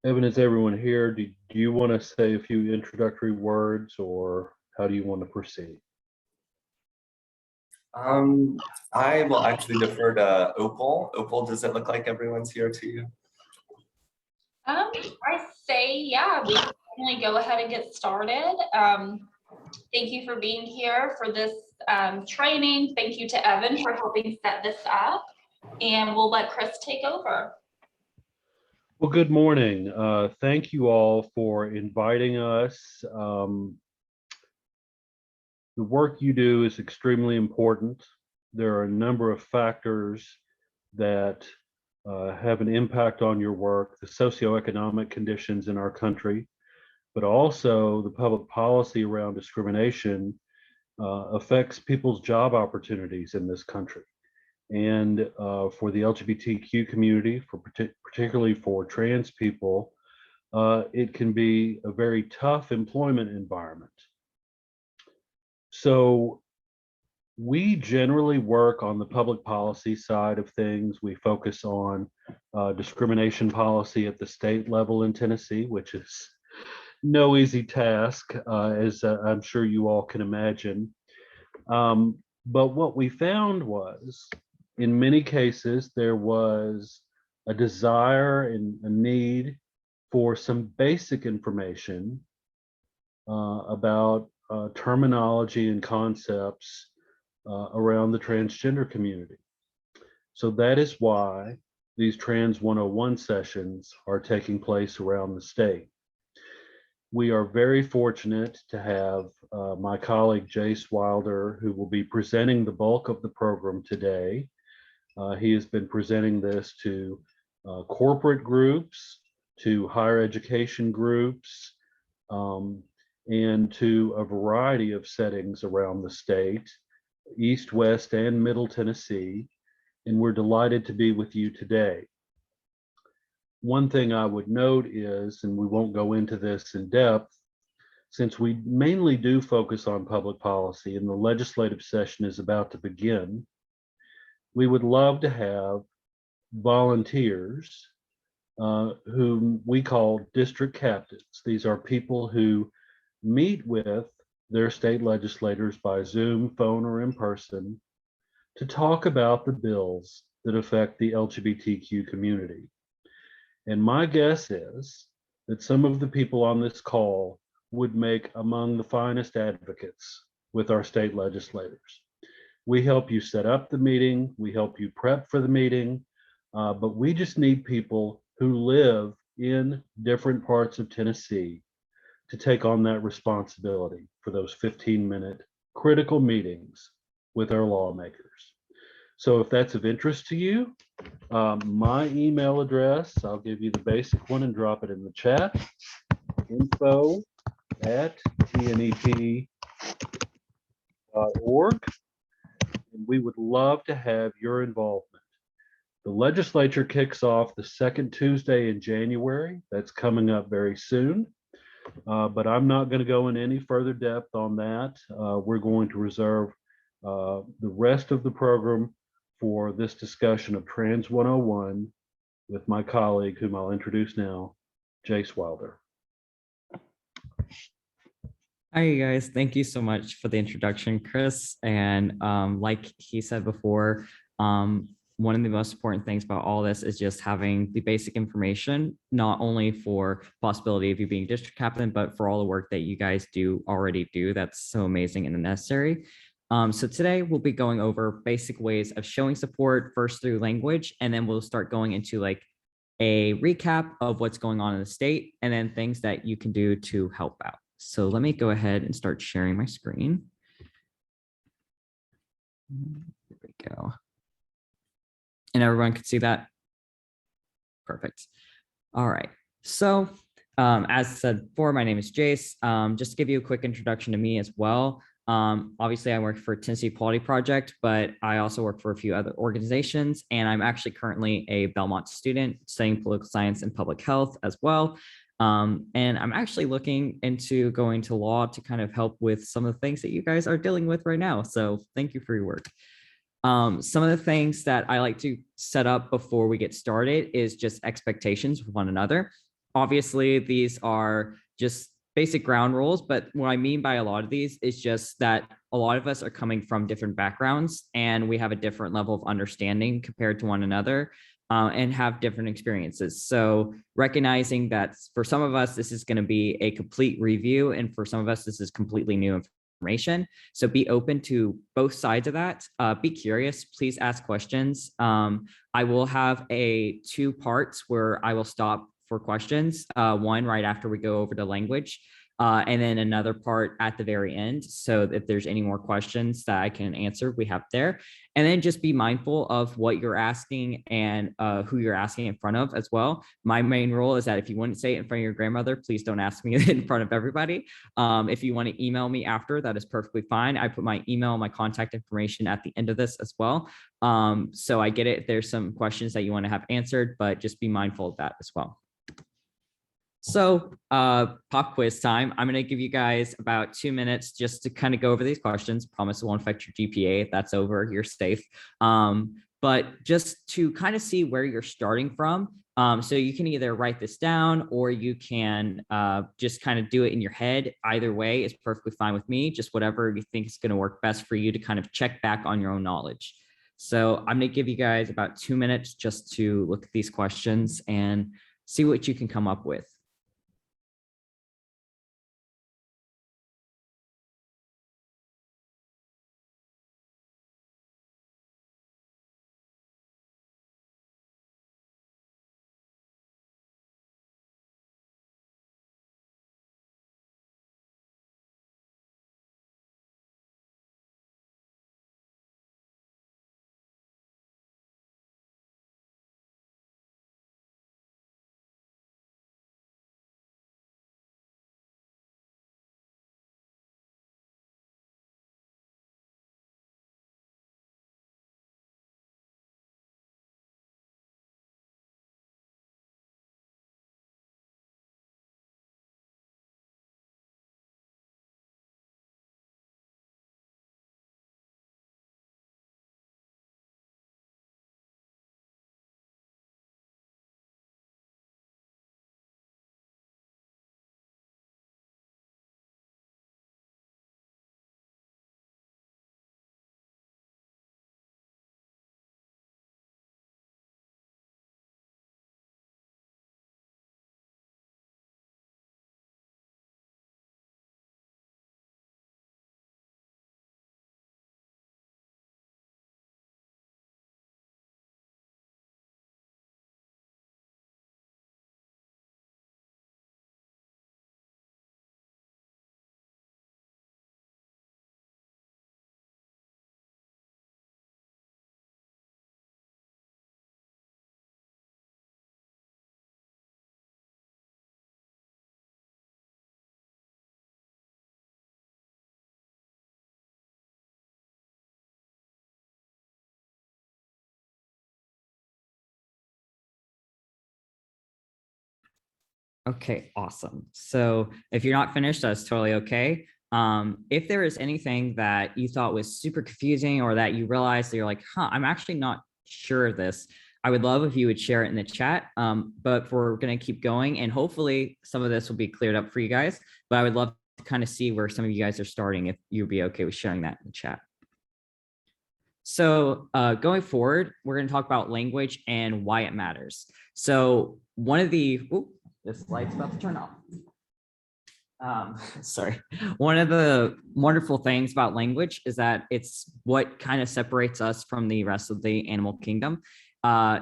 Evan, is everyone here? Do you want to say a few introductory words, or how do you want to proceed? I will actually defer to Opal. Opal, does it look like everyone's here to you? I say, yeah, we can definitely go ahead and get started. Thank you for being here for this training. Thank you to Evan for helping set this up, and we'll let Chris take over. Well, good morning. Thank you all for inviting us. The work you do is extremely important. There are a number of factors that have an impact on your work, the socioeconomic conditions in our country, but also the public policy around discrimination affects people's job opportunities in this country. And for the LGBTQ community, particularly for trans people, it can be a very tough employment environment. So we generally work on the public policy side of things. We focus on discrimination policy at the state level in Tennessee, which is no easy task, as I'm sure you all can imagine. But what we found was, in many cases, there was a desire and a need for some basic information about terminology and concepts around the transgender community. So that is why these Trans 101 sessions are taking place around the state. We are very fortunate to have my colleague Jace Wilder, who will be presenting the bulk of the program today. He has been presenting this to corporate groups, to higher education groups, and to a variety of settings around the state, East, West, and Middle Tennessee, and we're delighted to be with you today. One thing I would note is, and we won't go into this in depth, since we mainly do focus on public policy and the legislative session is about to begin, we would love to have volunteers whom we call district captains. These are people who meet with their state legislators by Zoom, phone, or in person to talk about the bills that affect the LGBTQ community. And my guess is that some of the people on this call would make among the finest advocates with our state legislators. We help you set up the meeting, we help you prep for the meeting, but we just need people who live in different parts of Tennessee to take on that responsibility for those 15-minute critical meetings with our lawmakers. So if that's of interest to you, my email address, I'll give you the basic one and drop it in the chat, info@tnep.org, and we would love to have your involvement. The legislature kicks off the second Tuesday in January. That's coming up very soon. But I'm not going to go in any further depth on that. We're going to reserve the rest of the program for this discussion of Trans 101 with my colleague, whom I'll introduce now, Jace Wilder. Hi, you guys. Thank you so much for the introduction, Chris. And like he said before, one of the most important things about all this is just having the basic information, not only for possibility of you being district captain, but for all the work that you guys already do. That's so amazing and necessary. So today we'll be going over basic ways of showing support, first through language, and then we'll start going into like a recap of what's going on in the state, and then things that you can do to help out. So let me go ahead and start sharing my screen. There we go. And everyone can see that? Perfect. All right. So as said before, my name is Jace. Just to give you a quick introduction to me as well. Obviously, I work for Tennessee Equality Project, but I also work for a few other organizations, and I'm actually currently a Belmont student studying political science and public health as well. And I'm actually looking into going to law to kind of help with some of the things that you guys are dealing with right now. So thank you for your work. Some of the things that I like to set up before we get started is just expectations with one another. obviously these are just basic ground rules, but what I mean by a lot of these is just that a lot of us are coming from different backgrounds and we have a different level of understanding compared to one another. And have different experiences. So recognizing that for some of us, this is going to be a complete review, and for some of us, this is completely new information. So be open to both sides of that. Be curious. Please ask questions. I will have two parts where I will stop for questions. One right after we go over the language. And then another part at the very end. So if there's any more questions that I can answer, we have there. And then just be mindful of what you're asking and who you're asking in front of as well. My main rule is that if you wouldn't say it in front of your grandmother, please don't ask me in front of everybody. If you want to email me after, that is perfectly fine. I put my email, my contact information at the end of this as well. So I get it if there's some questions that you want to have answered, but just be mindful of that as well. So pop quiz time. I'm going to give you guys about 2 minutes just to kind of go over these questions. Promise it won't affect your GPA. If that's over, you're safe. But just to kind of see where you're starting from. So you can either write this down or you can just kind of do it in your head. Either way is perfectly fine with me. Just whatever you think is going to work best for you to kind of check back on your own knowledge. So I'm going to give you guys about 2 minutes just to look at these questions and see what you can come up with. Okay, awesome. So if you're not finished, that's totally okay. If there is anything that you thought was super confusing or that you realized that you're like, I'm actually not sure of this, I would love if you would share it in the chat. But we're going to keep going and hopefully some of this will be cleared up for you guys. But I would love to kind of see where some of you guys are starting if you'd be okay with sharing that in the chat. So going forward, we're going to talk about language and why it matters. So one of the, this light's about to turn off. Sorry. One of the wonderful things about language is that it's what kind of separates us from the rest of the animal kingdom,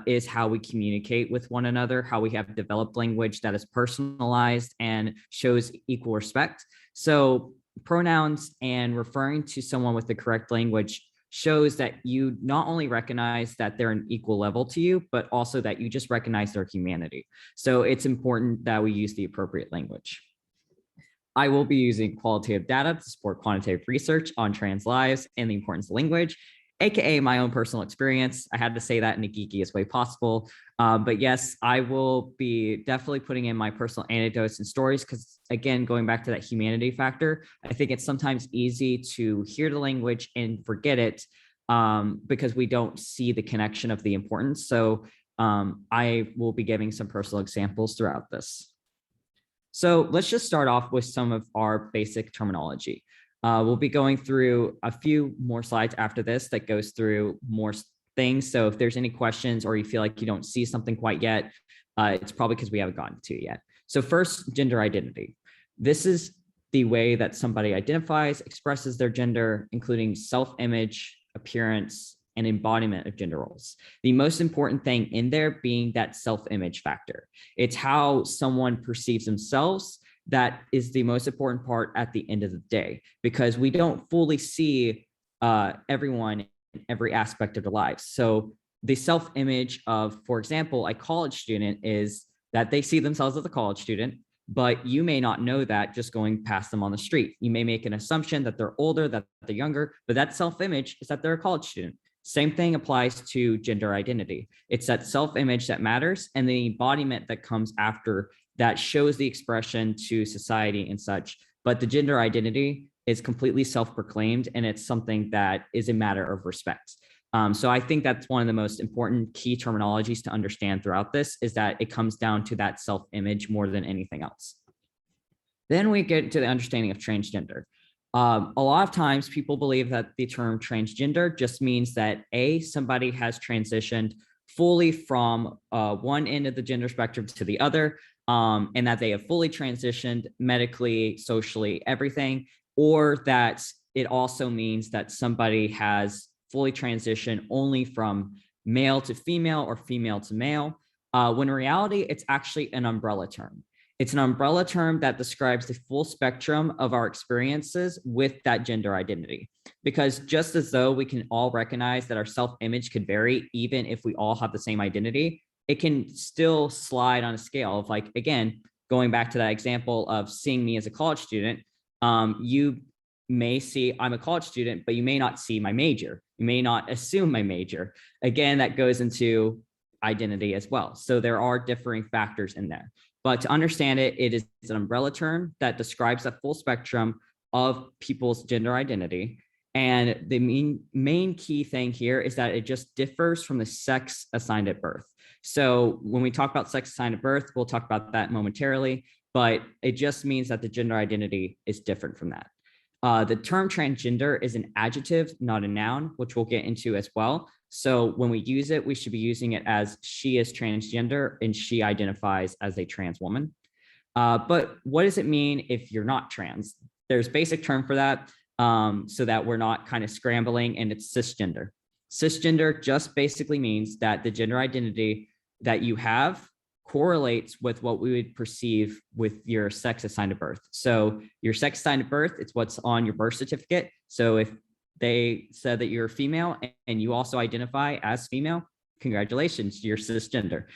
is how we communicate with one another, how we have developed language that is personalized and shows equal respect. So pronouns and referring to someone with the correct language shows that you not only recognize that they're an equal level to you, but also that you just recognize their humanity. So it's important that we use the appropriate language. I will be using qualitative data to support quantitative research on trans lives and the importance of language, AKA my own personal experience. I had to say that in the geekiest way possible. But yes, I will be definitely putting in my personal anecdotes and stories because, again, going back to that humanity factor, I think it's sometimes easy to hear the language and forget it because we don't see the connection of the importance. So I will be giving some personal examples throughout this. So let's just start off with some of our basic terminology. We'll be going through a few more slides after this that goes through more things. So if there's any questions or you feel like you don't see something quite yet, it's probably because we haven't gotten to it yet. So first, gender identity. This is the way that somebody identifies, expresses their gender, including self-image, appearance, and embodiment of gender roles. The most important thing in there being that self-image factor. It's how someone perceives themselves. That is the most important part at the end of the day, because we don't fully see everyone in every aspect of their lives. So the self-image of, for example, a college student is that they see themselves as a college student, but you may not know that just going past them on the street. You may make an assumption that they're older, that they're younger, but that self-image is that they're a college student. Same thing applies to gender identity. It's that self-image that matters, and the embodiment that comes after that shows the expression to society and such. But the gender identity is completely self-proclaimed, and it's something that is a matter of respect. So I think that's one of the most important key terminologies to understand throughout this, is that it comes down to that self-image more than anything else. Then we get to the understanding of transgender. A lot of times people believe that the term transgender just means that somebody has transitioned fully from one end of the gender spectrum to the other, and that they have fully transitioned medically, socially, everything, or that it also means that somebody has fully transitioned only from male to female or female to male, when in reality, it's actually an umbrella term. It's an umbrella term that describes the full spectrum of our experiences with that gender identity. Because just as though we can all recognize that our self-image could vary, even if we all have the same identity, it can still slide on a scale of, like, again, going back to that example of seeing me as a college student, you may see I'm a college student, but you may not see my major. You may not assume my major. Again, that goes into identity as well. So there are differing factors in there. But to understand it, it is an umbrella term that describes that full spectrum of people's gender identity. And the main key thing here is that it just differs from the sex assigned at birth. So when we talk about sex assigned at birth, we'll talk about that momentarily, but it just means that the gender identity is different from that. The term transgender is an adjective, not a noun, which we'll get into as well. So when we use it, we should be using it as she is transgender and she identifies as a trans woman. But what does it mean if you're not trans? There's a basic term for that, so that we're not kind of scrambling, and it's cisgender. Cisgender just basically means that the gender identity that you have correlates with what we would perceive with your sex assigned at birth. So your sex assigned at birth, it's what's on your birth certificate. So if they said that you're female and you also identify as female, congratulations, you're cisgender.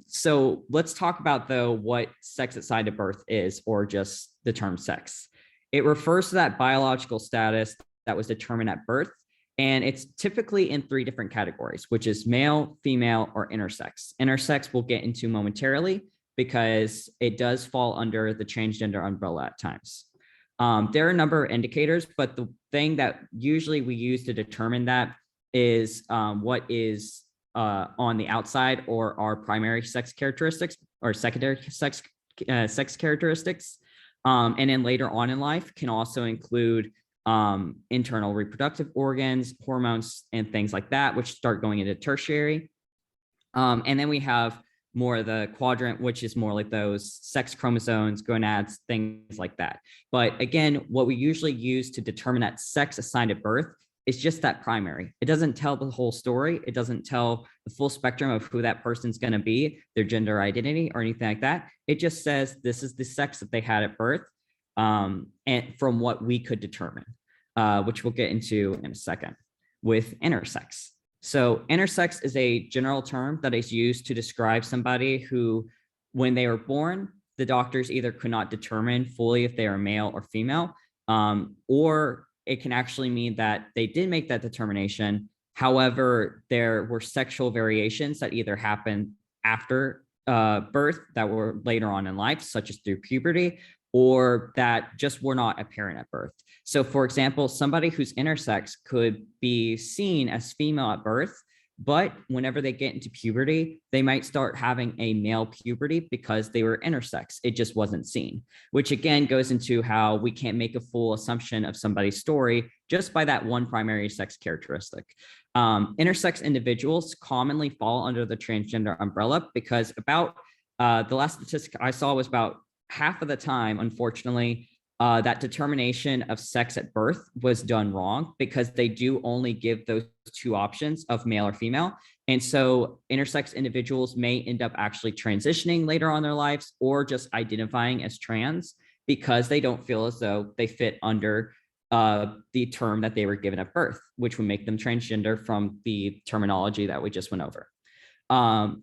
So let's talk about, though, what sex assigned at birth is, or just the term sex. It refers to that biological status that was determined at birth. And it's typically in 3 different categories, which is male, female, or intersex. Intersex we'll get into momentarily because it does fall under the transgender umbrella at times. There are a number of indicators, but the thing that usually we use to determine that is what is on the outside, or our primary sex characteristics or secondary sex characteristics. And then later on in life can also include internal reproductive organs, hormones, and things like that, which start going into tertiary. And then we have more of the quadrant, which is more like those sex chromosomes, gonads, things like that. But again, what we usually use to determine that sex assigned at birth is just that primary. It doesn't tell the whole story. It doesn't tell the full spectrum of who that person's going to be, their gender identity, or anything like that. It just says this is the sex that they had at birth, and from what we could determine, which we'll get into in a second with intersex. So intersex is a general term that is used to describe somebody who, when they were born, the doctors either could not determine fully if they are male or female, or it can actually mean that they did make that determination. However, there were sexual variations that either happened after birth that were later on in life, such as through puberty, or that just were not apparent at birth. So for example, somebody who's intersex could be seen as female at birth, But whenever they get into puberty, they might start having a male puberty because they were intersex. It just wasn't seen, which again goes into how we can't make a full assumption of somebody's story just by that one primary sex characteristic. Intersex individuals commonly fall under the transgender umbrella because about the last statistic I saw was about half of the time, unfortunately, that determination of sex at birth was done wrong because they do only give those two options of male or female. And so intersex individuals may end up actually transitioning later on in their lives or just identifying as trans because they don't feel as though they fit under the term that they were given at birth, which would make them transgender from the terminology that we just went over.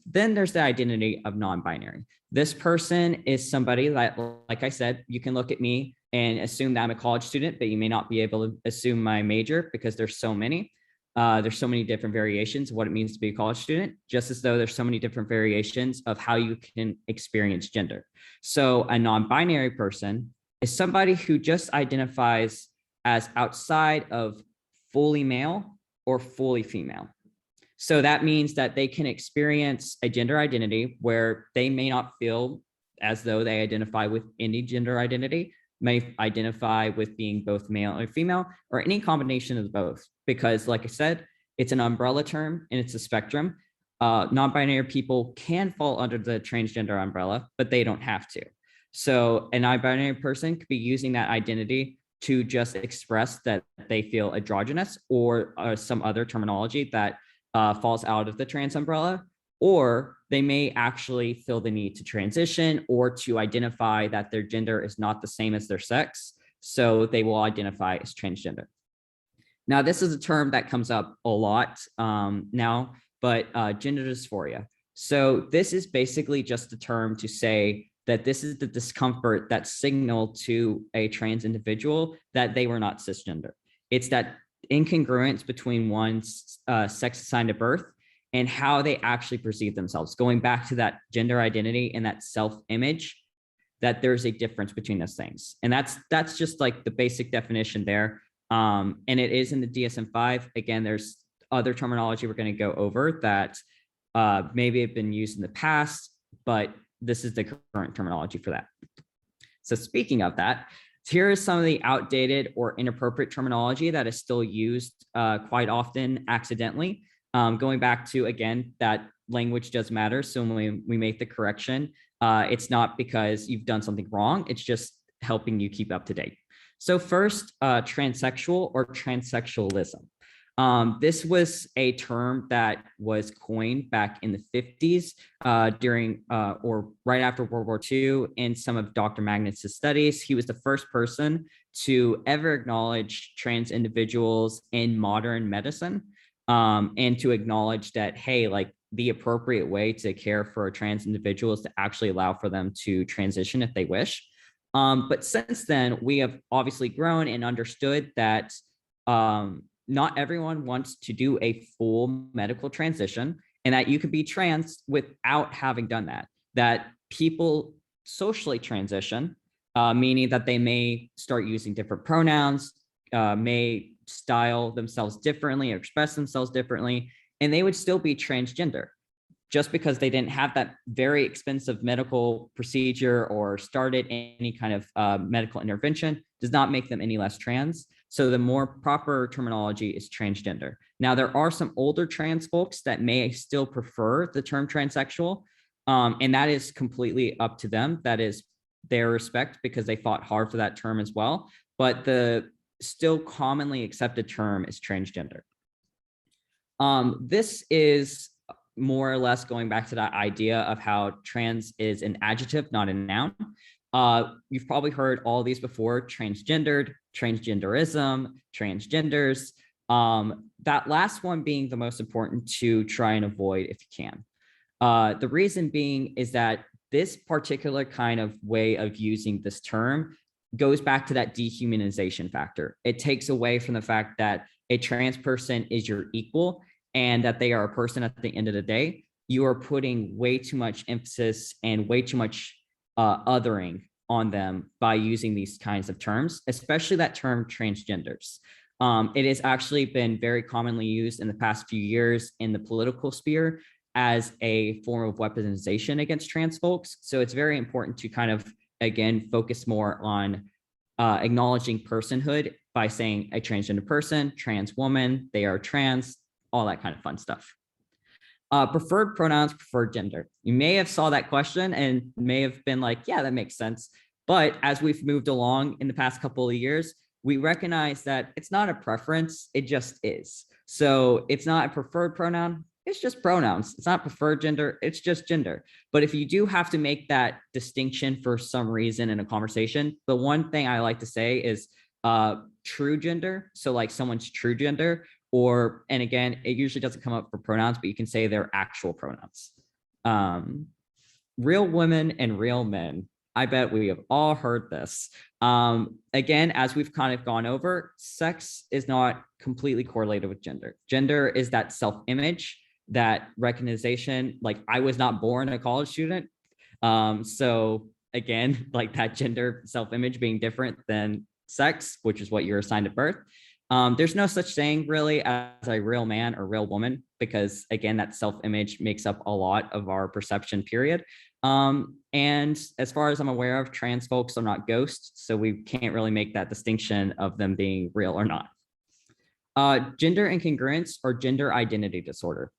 Then there's the identity of non-binary. This person is somebody that, like I said, you can look at me and assume that I'm a college student, but you may not be able to assume my major because there's so many. There's so many different variations of what it means to be a college student, just as though there's so many different variations of how you can experience gender. So a non-binary person is somebody who just identifies as outside of fully male or fully female. So that means that they can experience a gender identity where they may not feel as though they identify with any gender identity, may identify with being both male or female, or any combination of both. Because like I said, it's an umbrella term and it's a spectrum. Non-binary people can fall under the transgender umbrella, but they don't have to. So a non-binary person could be using that identity to just express that they feel androgynous or some other terminology that falls out of the trans umbrella, or they may actually feel the need to transition or to identify that their gender is not the same as their sex. So they will identify as transgender. Now, this is a term that comes up a lot now, but gender dysphoria. So this is basically just a term to say that this is the discomfort that's signaled to a trans individual that they were not cisgender. It's that incongruence between one's sex assigned at birth and how they actually perceive themselves, going back to that gender identity and that self-image, that there's a difference between those things. And that's just like the basic definition there. And it is in the DSM-5. Again, there's other terminology we're going to go over that maybe have been used in the past, but this is the current terminology for that. So speaking of that, here is some of the outdated or inappropriate terminology that is still used quite often accidentally. Going back to, again, that language does matter. So when we make the correction, it's not because you've done something wrong. It's just helping you keep up to date. So first, transsexual or transsexualism. This was a term that was coined back in the 50s during or right after World War II in some of Dr. Magnus's studies. He was the first person to ever acknowledge trans individuals in modern medicine and to acknowledge that, hey, like the appropriate way to care for a trans individual is to actually allow for them to transition if they wish. But since then, we have obviously grown and understood that not everyone wants to do a full medical transition, and that you could be trans without having done that. That people socially transition, meaning that they may start using different pronouns, may style themselves differently or express themselves differently, and they would still be transgender. Just because they didn't have that very expensive medical procedure or started any kind of medical intervention does not make them any less trans. So the more proper terminology is transgender. Now, there are some older trans folks that may still prefer the term transsexual, and that is completely up to them. That is their respect because they fought hard for that term as well. But the still commonly accepted term is transgender. This is more or less going back to that idea of how trans is an adjective, not a noun. You've probably heard all these before: transgendered, transgenderism, transgenders. That last one being the most important to try and avoid if you can. The reason being is that this particular kind of way of using this term goes back to that dehumanization factor. It takes away from the fact that a trans person is your equal and that they are a person at the end of the day. You are putting way too much emphasis and way too much othering on them by using these kinds of terms, especially that term transgenders. It has actually been very commonly used in the past few years in the political sphere as a form of weaponization against trans folks. So it's very important to kind of, again, focus more on acknowledging personhood by saying a transgender person, trans woman, they are trans, all that kind of fun stuff. Preferred pronouns, preferred gender. You may have saw that question and may have been like, yeah, that makes sense. But as we've moved along in the past couple of years, we recognize that it's not a preference, it just is. So it's not a preferred pronoun, it's just pronouns. It's not preferred gender, it's just gender. But if you do have to make that distinction for some reason in a conversation, the one thing I like to say is true gender. So like someone's true gender, or, and again, it usually doesn't come up for pronouns, but you can say their actual pronouns. Real women and real men. I bet we have all heard this. Again, as we've kind of gone over, sex is not completely correlated with gender. Gender is that self-image, that recognition. Like, I was not born a college student. So again, like that gender self-image being different than sex, which is what you're assigned at birth. There's no such thing really as a real man or real woman, because again, that self-image makes up a lot of our perception, period. And as far as I'm aware of, trans folks are not ghosts, so we can't really make that distinction of them being real or not. Gender incongruence or gender identity disorder.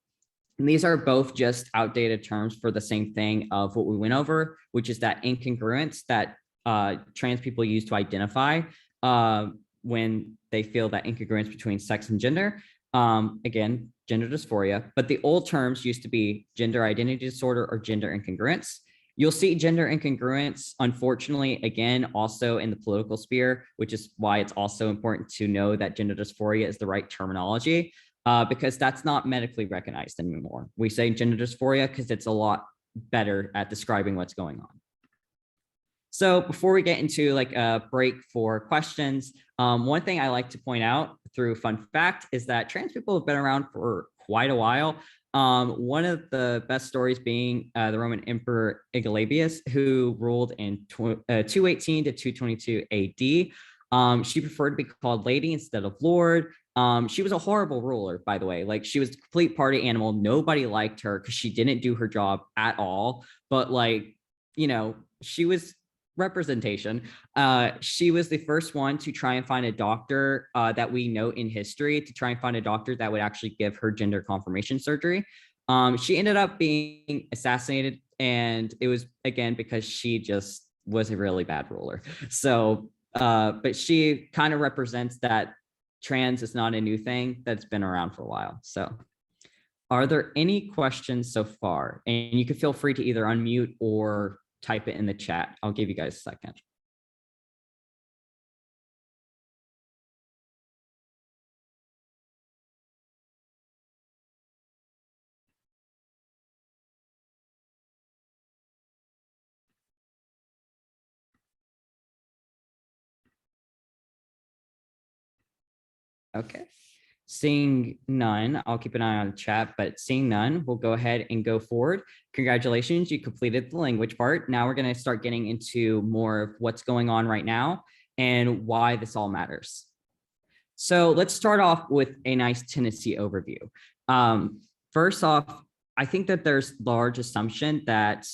And these are both just outdated terms for the same thing of what we went over, which is that incongruence that trans people use to identify when they feel that incongruence between sex and gender. Again, gender dysphoria, but the old terms used to be gender identity disorder or gender incongruence. You'll see gender incongruence, unfortunately, again, also in the political sphere, which is why it's also important to know that gender dysphoria is the right terminology, because that's not medically recognized anymore. We say gender dysphoria because it's a lot better at describing what's going on. So before we get into like a break for questions, one thing I like to point out through fun fact is that trans people have been around for quite a while. One of the best stories being the Roman Emperor Aglabius, who ruled in 218 to 222 AD. She preferred to be called lady instead of lord. She was a horrible ruler, by the way. Like, she was a complete party animal. Nobody liked her because she didn't do her job at all. But like, you know, she was representation. She was the first one to try and find a doctor that we know in history to try and find a doctor that would actually give her gender confirmation surgery. She ended up being assassinated, and it was again because she just was a really bad ruler. So, but she kind of represents that trans is not a new thing, that's been around for a while. So, are there any questions so far? And you can feel free to either unmute or type it in the chat. I'll give you guys a second. Okay. Seeing none, I'll keep an eye on the chat, but seeing none, we'll go ahead and go forward. Congratulations, you completed the language part. Now we're going to start getting into more of what's going on right now and why this all matters. So let's start off with a nice Tennessee overview. First off, I think that there's large assumption that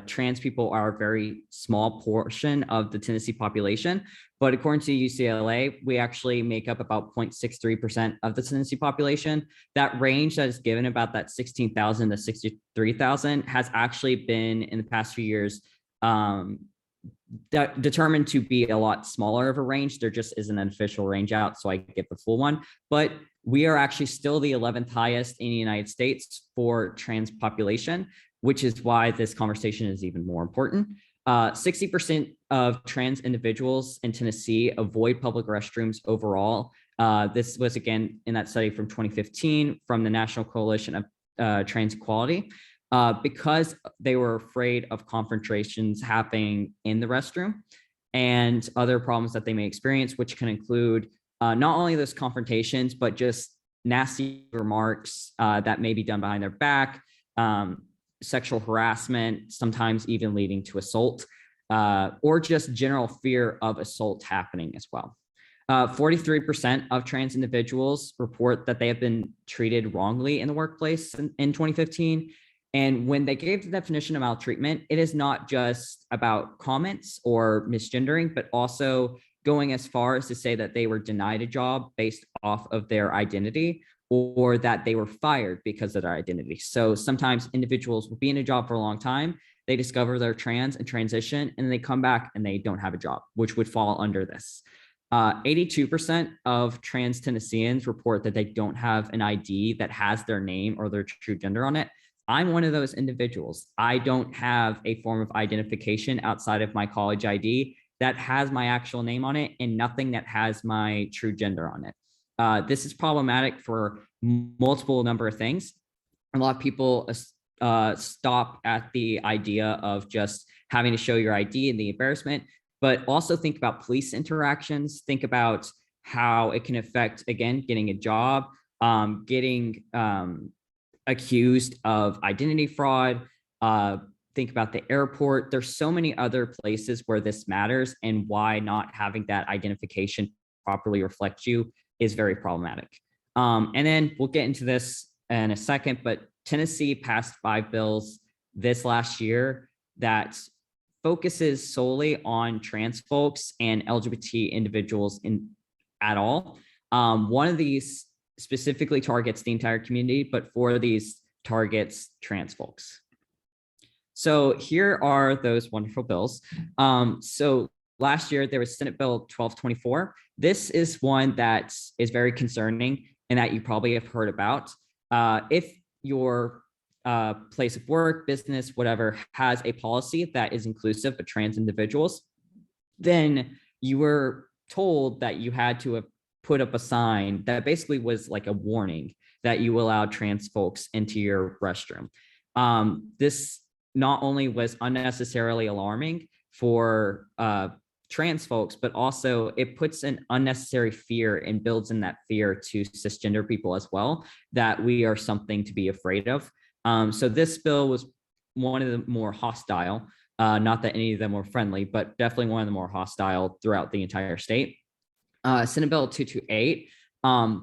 trans people are a very small portion of the Tennessee population. But according to UCLA, we actually make up about 0.63% of the Tennessee population. That range that is given, about that 16,000 to 63,000, has actually been in the past few years determined to be a lot smaller of a range. There just isn't an official range out, so I get the full one. But we are actually still the 11th highest in the United States for trans population, which is why this conversation is even more important. 60% of trans individuals in Tennessee avoid public restrooms overall. This was, again, in that study from 2015 from the National Coalition of Trans Equality, because they were afraid of confrontations happening in the restroom and other problems that they may experience, which can include not only those confrontations, but just nasty remarks that may be done behind their back, sexual harassment, sometimes even leading to assault, or just general fear of assault happening as well. 43% of trans individuals report that they have been treated wrongly in the workplace in 2015. And when they gave the definition of maltreatment, it is not just about comments or misgendering, but also going as far as to say that they were denied a job based off of their identity, or that they were fired because of their identity. So sometimes individuals will be in a job for a long time, they discover they're trans and transition, and they come back and they don't have a job, which would fall under this. 82% of trans Tennesseans report that they don't have an ID that has their name or their true gender on it. I'm one of those individuals. I don't have a form of identification outside of my college ID that has my actual name on it, and nothing that has my true gender on it. This is problematic for multiple number of things. A lot of people stop at the idea of just having to show your ID and the embarrassment, but also think about police interactions, think about how it can affect, again, getting a job, getting accused of identity fraud, think about the airport. There's so many other places where this matters, and why not having that identification properly reflect you is very problematic. And then we'll get into this in a second, but Tennessee passed 5 bills this last year that focuses solely on trans folks and LGBT individuals at all. One of these specifically targets the entire community, but 4 of these targets trans folks. So here are those wonderful bills. So last year there was Senate Bill 1224. This is one that is very concerning and that you probably have heard about. If your place of work, business, whatever, has a policy that is inclusive of trans individuals, then you were told that you had to have put up a sign that basically was like a warning that you allowed trans folks into your restroom. This not only was unnecessarily alarming for trans folks, but also it puts an unnecessary fear and builds in that fear to cisgender people as well, that we are something to be afraid of. So this bill was one of the more hostile, not that any of them were friendly, but definitely one of the more hostile throughout the entire state. Senate Bill 228.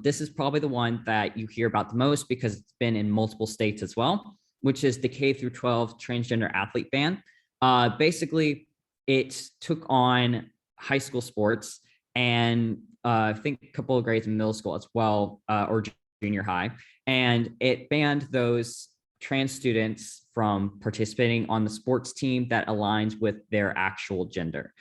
This is probably the one that you hear about the most because it's been in multiple states as well, which is the K through 12 transgender athlete ban. Basically, it took on high school sports and I think a couple of grades in middle school as well, or junior high. And it banned those trans students from participating on the sports team that aligns with their actual gender.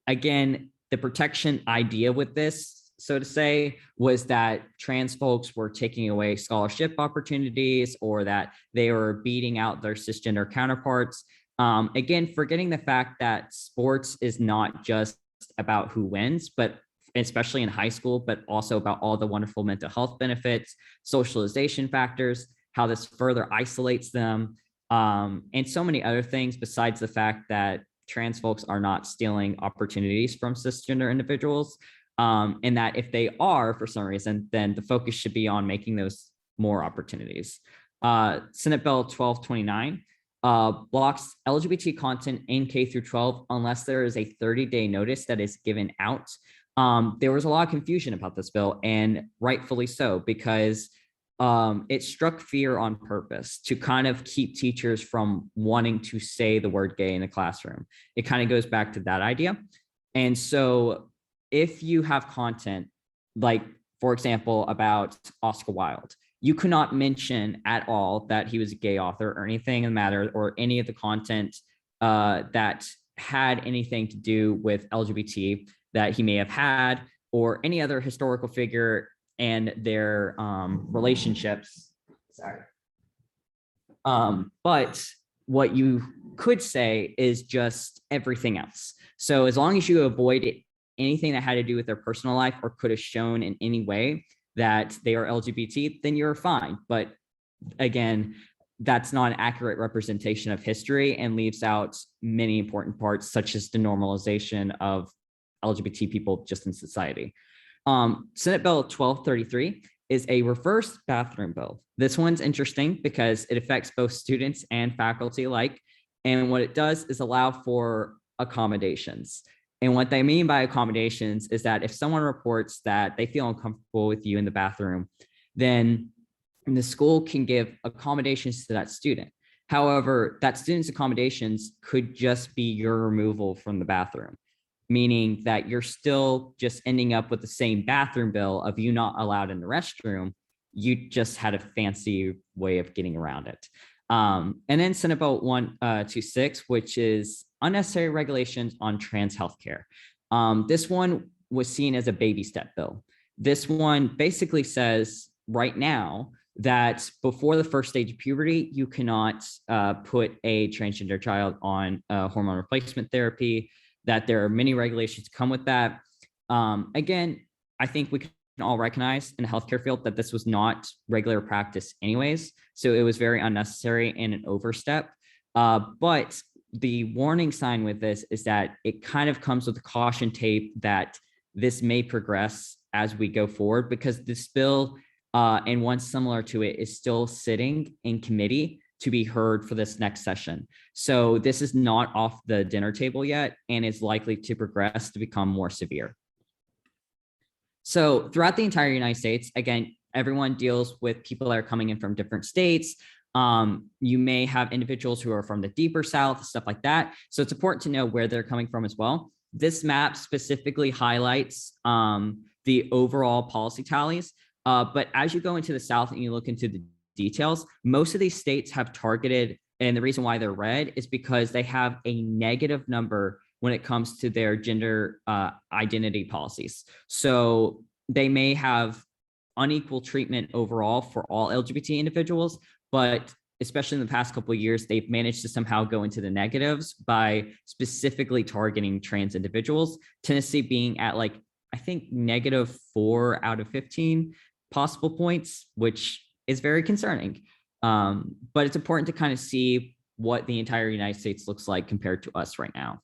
Again, the protection idea with this, so to say, was that trans folks were taking away scholarship opportunities or that they were beating out their cisgender counterparts. Again, forgetting the fact that sports is not just about who wins, but especially in high school, but also about all the wonderful mental health benefits, socialization factors, how this further isolates them, and so many other things besides the fact that trans folks are not stealing opportunities from cisgender individuals. And that if they are, for some reason, then the focus should be on making those more opportunities. Senate Bill 1229 blocks LGBT content in K through 12 unless there is a 30-day notice that is given out. There was a lot of confusion about this bill, and rightfully so, because it struck fear on purpose to kind of keep teachers from wanting to say the word gay in the classroom. It kind of goes back to that idea. And so if you have content, like, for example, about Oscar Wilde, you could not mention at all that he was a gay author or anything in the matter, or any of the content that had anything to do with LGBT that he may have had, or any other historical figure and their relationships. Sorry. But what you could say is just everything else. So as long as you avoid anything that had to do with their personal life or could have shown in any way that they are LGBT, then you're fine. But again, that's not an accurate representation of history and leaves out many important parts, such as the normalization of LGBT people just in society. Senate Bill 1233 is a reverse bathroom bill. This one's interesting because it affects both students and faculty alike. And what it does is allow for accommodations. And what they mean by accommodations is that if someone reports that they feel uncomfortable with you in the bathroom, then the school can give accommodations to that student. However, that student's accommodations could just be your removal from the bathroom, meaning that you're still just ending up with the same bathroom bill of you not allowed in the restroom. You just had a fancy way of getting around it. And then Senate Bill 126, which is unnecessary regulations on trans healthcare. This one was seen as a baby step bill. This one basically says right now that before the first stage of puberty, you cannot put a transgender child on hormone replacement therapy, that there are many regulations come with that. Again, I think we can all recognize in the healthcare field that this was not regular practice anyways. So it was very unnecessary and an overstep. But the warning sign with this is that it kind of comes with a caution tape that this may progress as we go forward, because this bill and one similar to it is still sitting in committee to be heard for this next session. So this is not off the dinner table yet and is likely to progress to become more severe. So throughout the entire United States, again, everyone deals with people that are coming in from different states. You may have individuals who are from the deeper South, stuff like that. So it's important to know where they're coming from as well. This map specifically highlights the overall policy tallies. But as you go into the South and you look into the details, most of these states have targeted, and the reason why they're red is because they have a negative number when it comes to their gender identity policies. So they may have unequal treatment overall for all LGBT individuals, but especially in the past couple of years, they've managed to somehow go into the negatives by specifically targeting trans individuals. Tennessee being at like, I think -4 out of 15 possible points, which is very concerning. But it's important to kind of see what the entire United States looks like compared to us right now.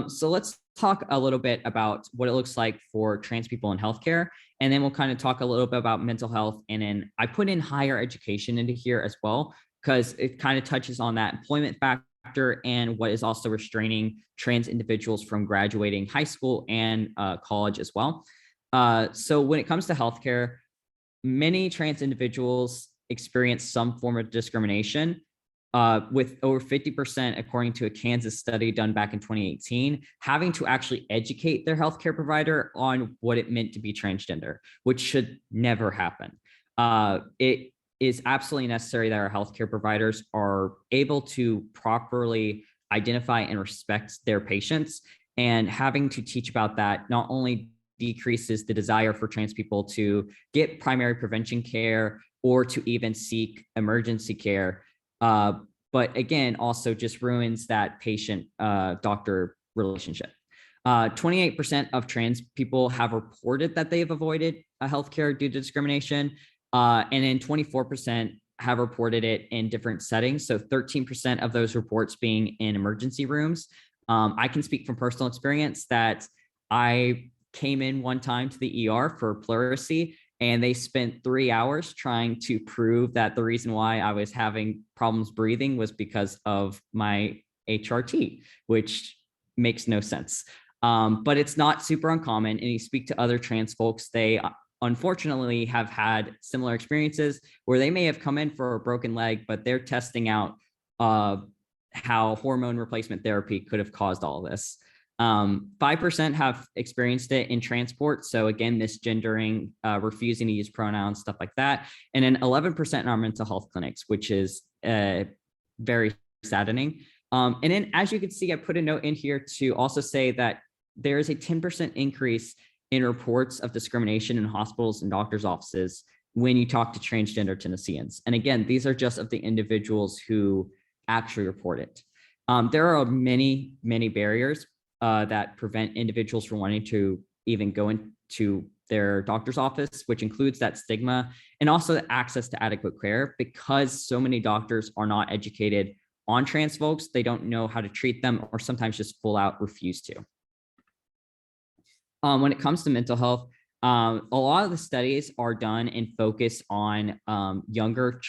So let's talk a little bit about what it looks like for trans people in healthcare, and then we'll kind of talk a little bit about mental health. And then I put in higher education into here as well, because it kind of touches on that employment factor and what is also restraining trans individuals from graduating high school and college as well. So when it comes to healthcare, many trans individuals experience some form of discrimination, with over 50%, according to a Kansas study done back in 2018, having to actually educate their healthcare provider on what it meant to be transgender, which should never happen. It is absolutely necessary that our healthcare providers are able to properly identify and respect their patients, and having to teach about that not only decreases the desire for trans people to get primary prevention care or to even seek emergency care, but again, also just ruins that patient-doctor relationship. 28% of trans people have reported that they've avoided healthcare due to discrimination, and then 24% have reported it in different settings. So 13% of those reports being in emergency rooms. I can speak from personal experience that I came in one time to the ER for pleurisy, and they spent 3 hours trying to prove that the reason why I was having problems breathing was because of my HRT, which makes no sense. But it's not super uncommon. And you speak to other trans folks, they unfortunately have had similar experiences where they may have come in for a broken leg, but they're testing out how hormone replacement therapy could have caused all of this. 5% have experienced it in transport. So again, misgendering, refusing to use pronouns, stuff like that. And then 11% in our mental health clinics, which is very saddening. And then as you can see, I put a note in here to also say that there is a 10% increase in reports of discrimination in hospitals and doctors' offices when you talk to transgender Tennesseans. And again, these are just of the individuals who actually report it. There are many, many barriers that prevent individuals from wanting to even go into their doctor's office, which includes that stigma and also the access to adequate care, because so many doctors are not educated on trans folks. They don't know how to treat them, or sometimes just full out refuse to. When it comes to mental health, a lot of the studies are done and focus on younger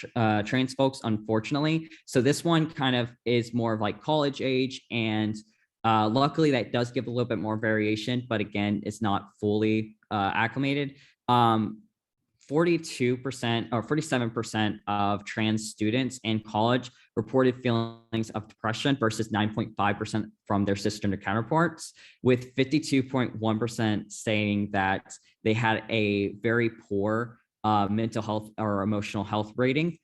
trans folks, unfortunately. So this one kind of is more of like college age and Luckily, that does give a little bit more variation, but again, it's not fully acclimated. 42% or 47% of trans students in college reported feelings of depression versus 9.5% from their cisgender counterparts, with 52.1% saying that they had a very poor mental health or emotional health rating,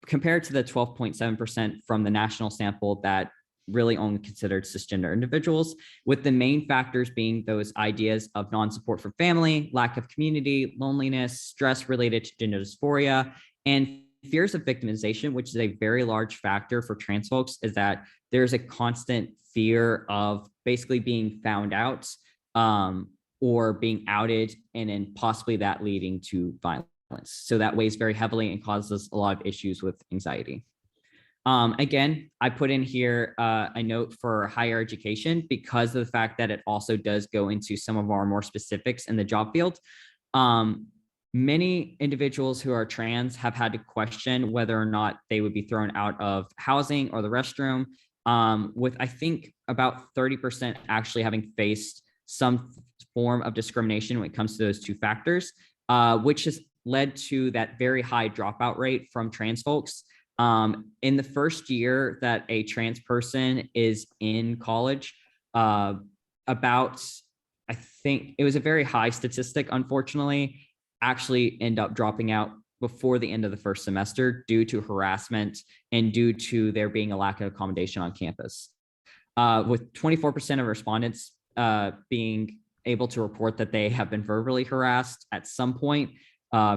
compared to the 12.7% from the national sample that really only considered cisgender individuals, with the main factors being those ideas of non-support for family, lack of community, loneliness, stress related to gender dysphoria, and fears of victimization, which is a very large factor for trans folks, is that there's a constant fear of basically being found out or being outed, and then possibly that leading to violence. So that weighs very heavily and causes a lot of issues with anxiety. Again, I put in here a note for higher education because of the fact that it also does go into some of our more specifics in the job field. Many individuals who are trans have had to question whether or not they would be thrown out of housing or the restroom, with I think about 30% actually having faced some form of discrimination when it comes to those two factors, which has led to that very high dropout rate from trans folks. In the first year that a trans person is in college, about, I think it was a very high statistic, unfortunately, actually end up dropping out before the end of the first semester due to harassment and due to there being a lack of accommodation on campus. With 24% of respondents being able to report that they have been verbally harassed at some point,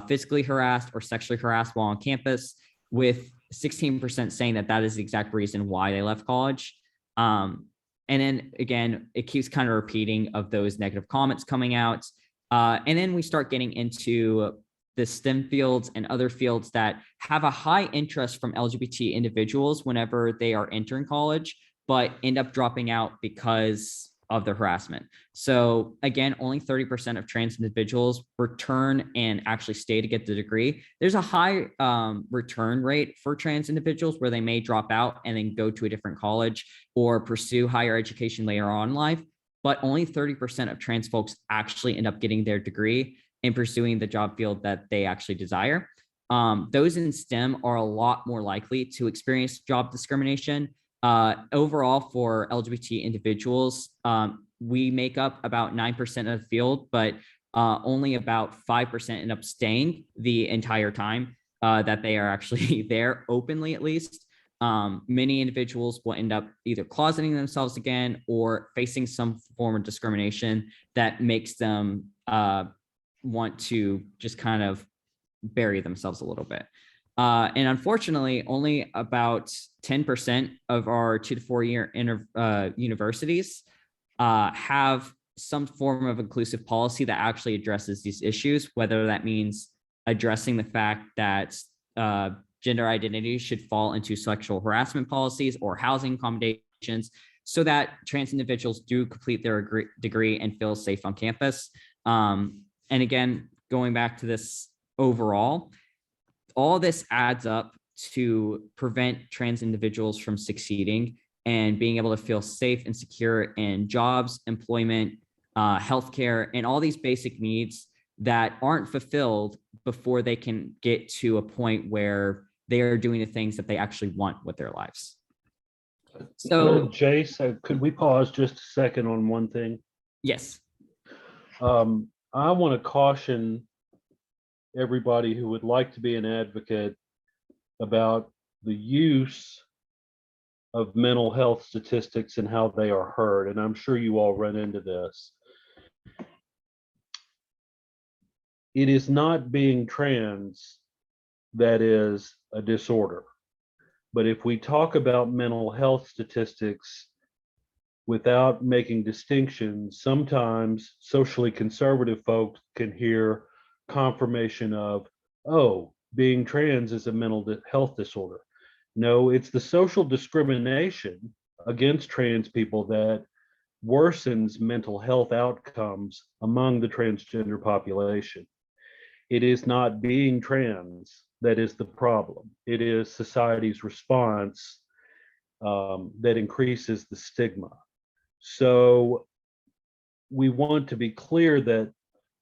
physically harassed or sexually harassed while on campus, with 16% saying that that is the exact reason why they left college. And then again, it keeps kind of repeating of those negative comments coming out. And then we start getting into the STEM fields and other fields that have a high interest from LGBT individuals whenever they are entering college, but end up dropping out because of the harassment. So again, only 30% of trans individuals return and actually stay to get the degree. There's a high return rate for trans individuals where they may drop out and then go to a different college or pursue higher education later on in life, but only 30% of trans folks actually end up getting their degree and pursuing the job field that they actually desire. Those in STEM are a lot more likely to experience job discrimination. Overall, for LGBT individuals, we make up about 9% of the field, but only about 5% end up staying the entire time that they are actually there, openly at least. Many individuals will end up either closeting themselves again or facing some form of discrimination that makes them want to just kind of bury themselves a little bit. And unfortunately, only about 10% of our 2 to 4 year universities have some form of inclusive policy that actually addresses these issues, whether that means addressing the fact that gender identity should fall into sexual harassment policies or housing accommodations so that trans individuals do complete their degree and feel safe on campus. And again, going back to this overall, all this adds up to prevent trans individuals from succeeding and being able to feel safe and secure in jobs, employment, healthcare, and all these basic needs that aren't fulfilled before they can get to a point where they are doing the things that they actually want with their lives. So, Jace, could we pause just a second on one thing? yes. I want to caution everybody who would like to be an advocate about the use of mental health statistics and how they are heard. And I'm sure you all run into this. It is not being trans that is a disorder. But if we talk about mental health statistics without making distinctions, sometimes socially conservative folks can hear confirmation of, oh, being trans is a mental health disorder. No, it's the social discrimination against trans people that worsens mental health outcomes among the transgender population. It is not being trans that is the problem. It is society's response that increases the stigma. So we want to be clear that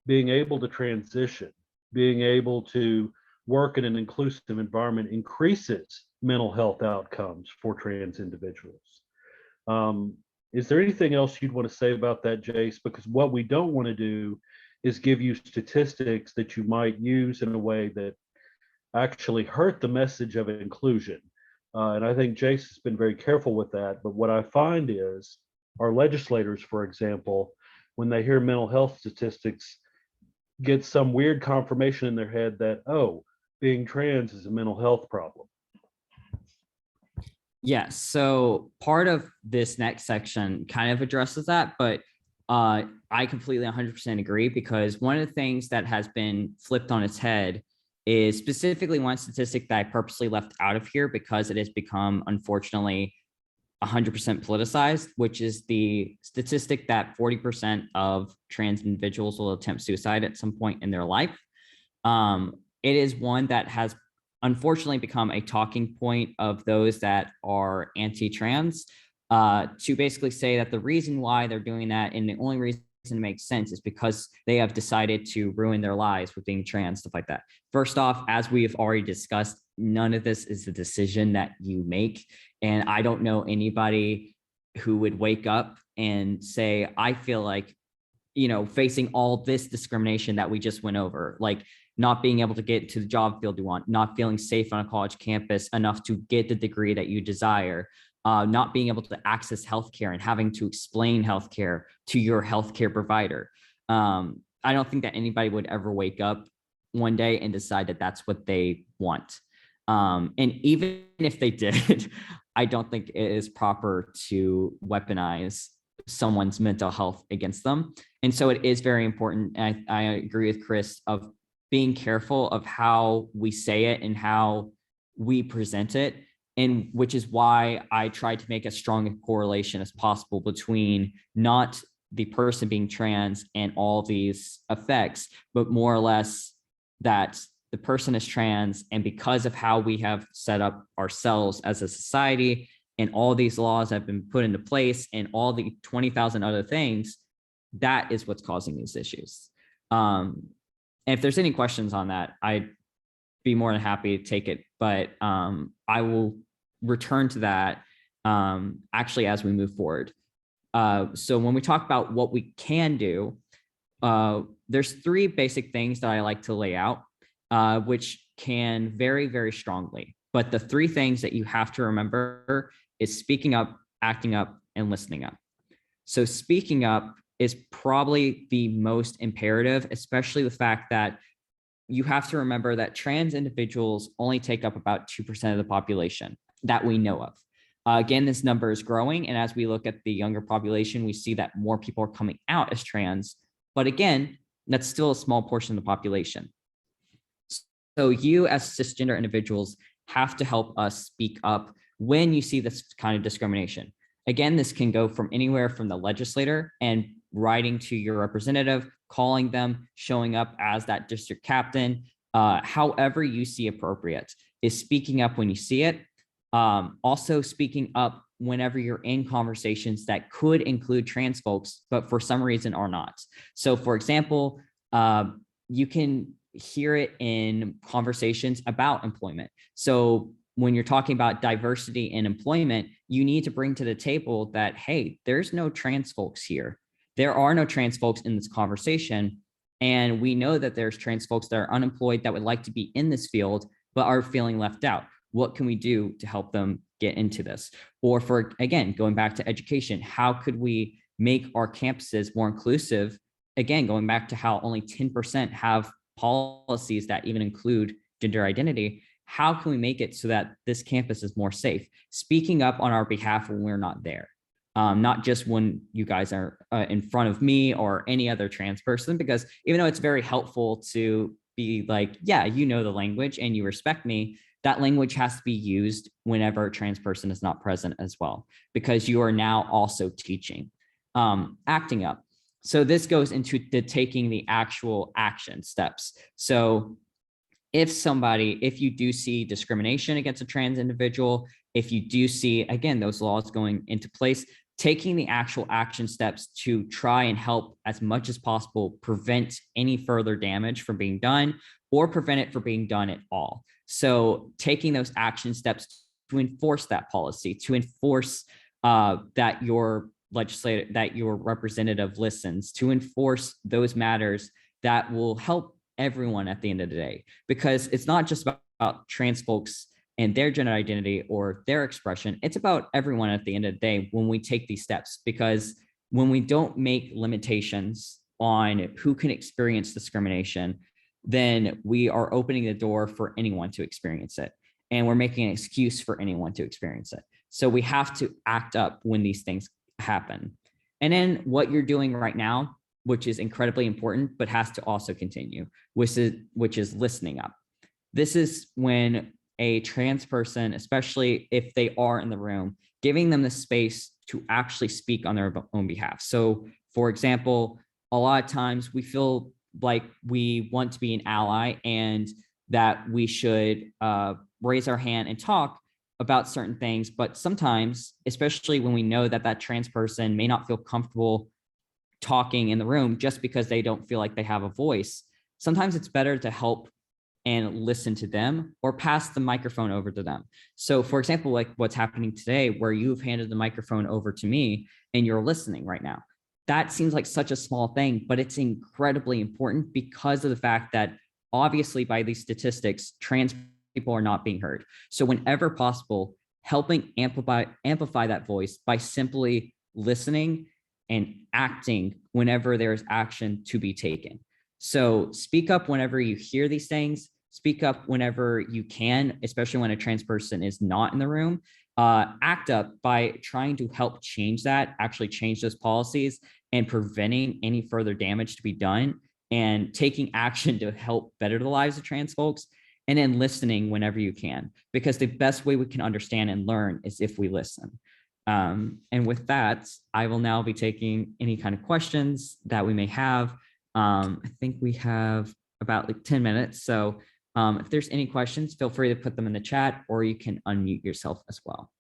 being able to transition, being able to work in an inclusive environment increases mental health outcomes for trans individuals. Is there anything else you'd want to say about that, Jace? Because what we don't want to do is give you statistics that you might use in a way that actually hurt the message of inclusion. And I think Jace has been very careful with that. But what I find is our legislators, for example, when they hear mental health statistics, get some weird confirmation in their head that, oh, being trans is a mental health problem. Yeah, so part of this next section kind of addresses that, but I completely 100% agree, because one of the things that has been flipped on its head is specifically one statistic that I purposely left out of here because it has become, unfortunately, 100% politicized, which is the statistic that 40% of trans individuals will attempt suicide at some point in their life. It is one that has unfortunately become a talking point of those that are anti-trans, to basically say that the reason why they're doing that, and the only reason it makes sense, is because they have decided to ruin their lives with being trans, stuff like that. First off, as we have already discussed, none of this is a decision that you make. And I don't know anybody who would wake up and say, I feel like, facing all this discrimination that we just went over, like not being able to get to the job field you want, not feeling safe on a college campus enough to get the degree that you desire, not being able to access healthcare and having to explain healthcare to your healthcare provider. I don't think that anybody would ever wake up one day and decide that that's what they want. And even if they did, I don't think it is proper to weaponize someone's mental health against them. And so it is very important. And I agree with Chris of being careful of how we say it and how we present it. And which is why I tried to make as strong a correlation as possible between not the person being trans and all these effects, but more or less that the person is trans, and because of how we have set up ourselves as a society and all these laws have been put into place and all the 20,000 other things, that is what's causing these issues. And if there's any questions on that, I'd be more than happy to take it, but I will return to that actually as we move forward. So when we talk about what we can do, there's three basic things that I like to lay out, which can vary very strongly. But the three things that you have to remember is speaking up, acting up, and listening up. So speaking up is probably the most imperative, especially the fact that you have to remember that trans individuals only take up about 2% of the population that we know of. Again, this number is growing. And as we look at the younger population, we see that more people are coming out as trans. But again, that's still a small portion of the population. So you as cisgender individuals have to help us speak up when you see this kind of discrimination. Again, this can go from anywhere from the legislator and writing to your representative, calling them, showing up as that district captain, however you see appropriate, is speaking up when you see it. Also speaking up whenever you're in conversations that could include trans folks, but for some reason are not. So for example, you can hear it in conversations about employment. So when you're talking about diversity in employment, you need to bring to the table that, hey, there's no trans folks here. There are no trans folks in this conversation. And we know that there's trans folks that are unemployed that would like to be in this field, but are feeling left out. What can we do to help them get into this? Or for, again, going back to education, how could we make our campuses more inclusive? Again, going back to how only 10% have policies that even include gender identity. How can we make it so that this campus is more safe? Speaking up on our behalf when we're not there. Not just when you guys are in front of me or any other trans person, because even though it's very helpful to be like, yeah, you know the language and you respect me, that language has to be used whenever a trans person is not present as well, because you are now also teaching. Acting up. So this goes into the taking the actual action steps. So if you do see discrimination against a trans individual, if you do see, again, those laws going into place, taking the actual action steps to try and help as much as possible prevent any further damage from being done or prevent it from being done at all. So taking those action steps to enforce that policy, to enforce that your legislator, that your representative listens, to enforce those matters that will help everyone at the end of the day, because it's not just about trans folks and their gender identity or their expression. It's about everyone at the end of the day when we take these steps, because when we don't make limitations on who can experience discrimination, then we are opening the door for anyone to experience it. And we're making an excuse for anyone to experience it. So we have to act up when these things happen. And then what you're doing right now, which is incredibly important, but has to also continue, which is listening up. This is when a trans person, especially if they are in the room, giving them the space to actually speak on their own behalf. So for example, a lot of times we feel like we want to be an ally and that we should raise our hand and talk about certain things. But sometimes, especially when we know that that trans person may not feel comfortable talking in the room just because they don't feel like they have a voice, sometimes it's better to help and listen to them or pass the microphone over to them. So for example, like what's happening today, where you've handed the microphone over to me and you're listening right now. That seems like such a small thing, but it's incredibly important because of the fact that obviously by these statistics, trans people are not being heard. So whenever possible, helping amplify that voice by simply listening and acting whenever there's action to be taken. So speak up whenever you hear these things, speak up whenever you can, especially when a trans person is not in the room. Act up by trying to help change that, actually change those policies and preventing any further damage to be done and taking action to help better the lives of trans folks, and then listening whenever you can, because the best way we can understand and learn is if we listen. And with that, I will now be taking any kind of questions that we may have. I think we have about like 10 minutes. So if there's any questions, feel free to put them in the chat or you can unmute yourself as well.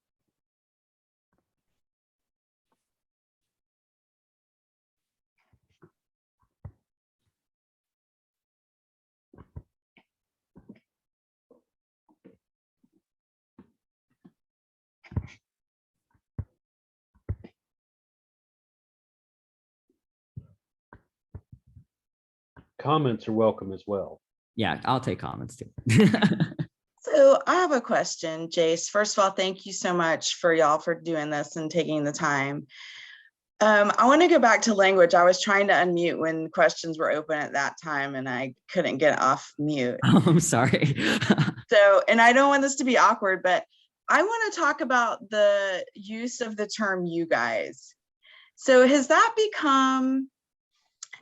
Comments are welcome as well. Yeah, I'll take comments too. So I have a question, Jace. First of all, thank you so much for y'all for doing this and taking the time. I want to go back to language. I was trying to unmute when questions were open at that time and I couldn't get off mute. Oh, I'm sorry. So, and I don't want this to be awkward, but I want to talk about the use of the term "you guys." So has that become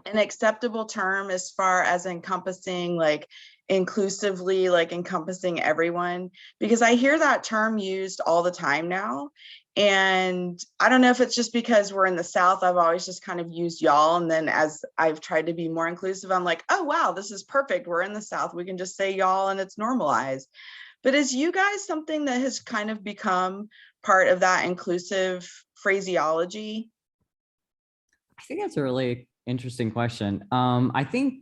an acceptable term as far as encompassing, like inclusively, like encompassing everyone? Because I hear that term used all the time now. And I don't know if it's just because we're in the South, I've always just kind of used y'all. And then as I've tried to be more inclusive, I'm like, oh, wow, this is perfect. We're in the South. We can just say y'all and it's normalized. But is you guys something that has kind of become part of that inclusive phraseology? I think that's a really interesting question. I think,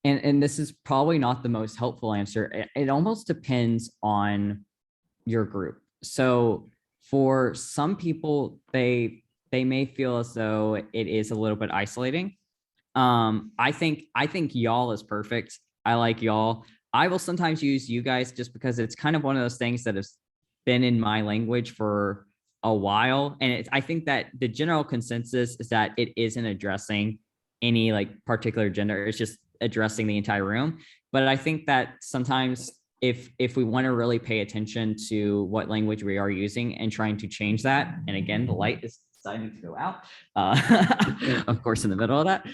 and this is probably not the most helpful answer. It almost depends on your group. So for some people, they may feel as though it is a little bit isolating. I think y'all is perfect. I like y'all. I will sometimes use you guys just because it's kind of one of those things that has been in my language for a while. And I think that the general consensus is that it isn't addressing any like particular gender. It's just addressing the entire room. But I think that sometimes if we want to really pay attention to what language we are using and trying to change that, and again, the light is deciding to go out, of course, in the middle of that.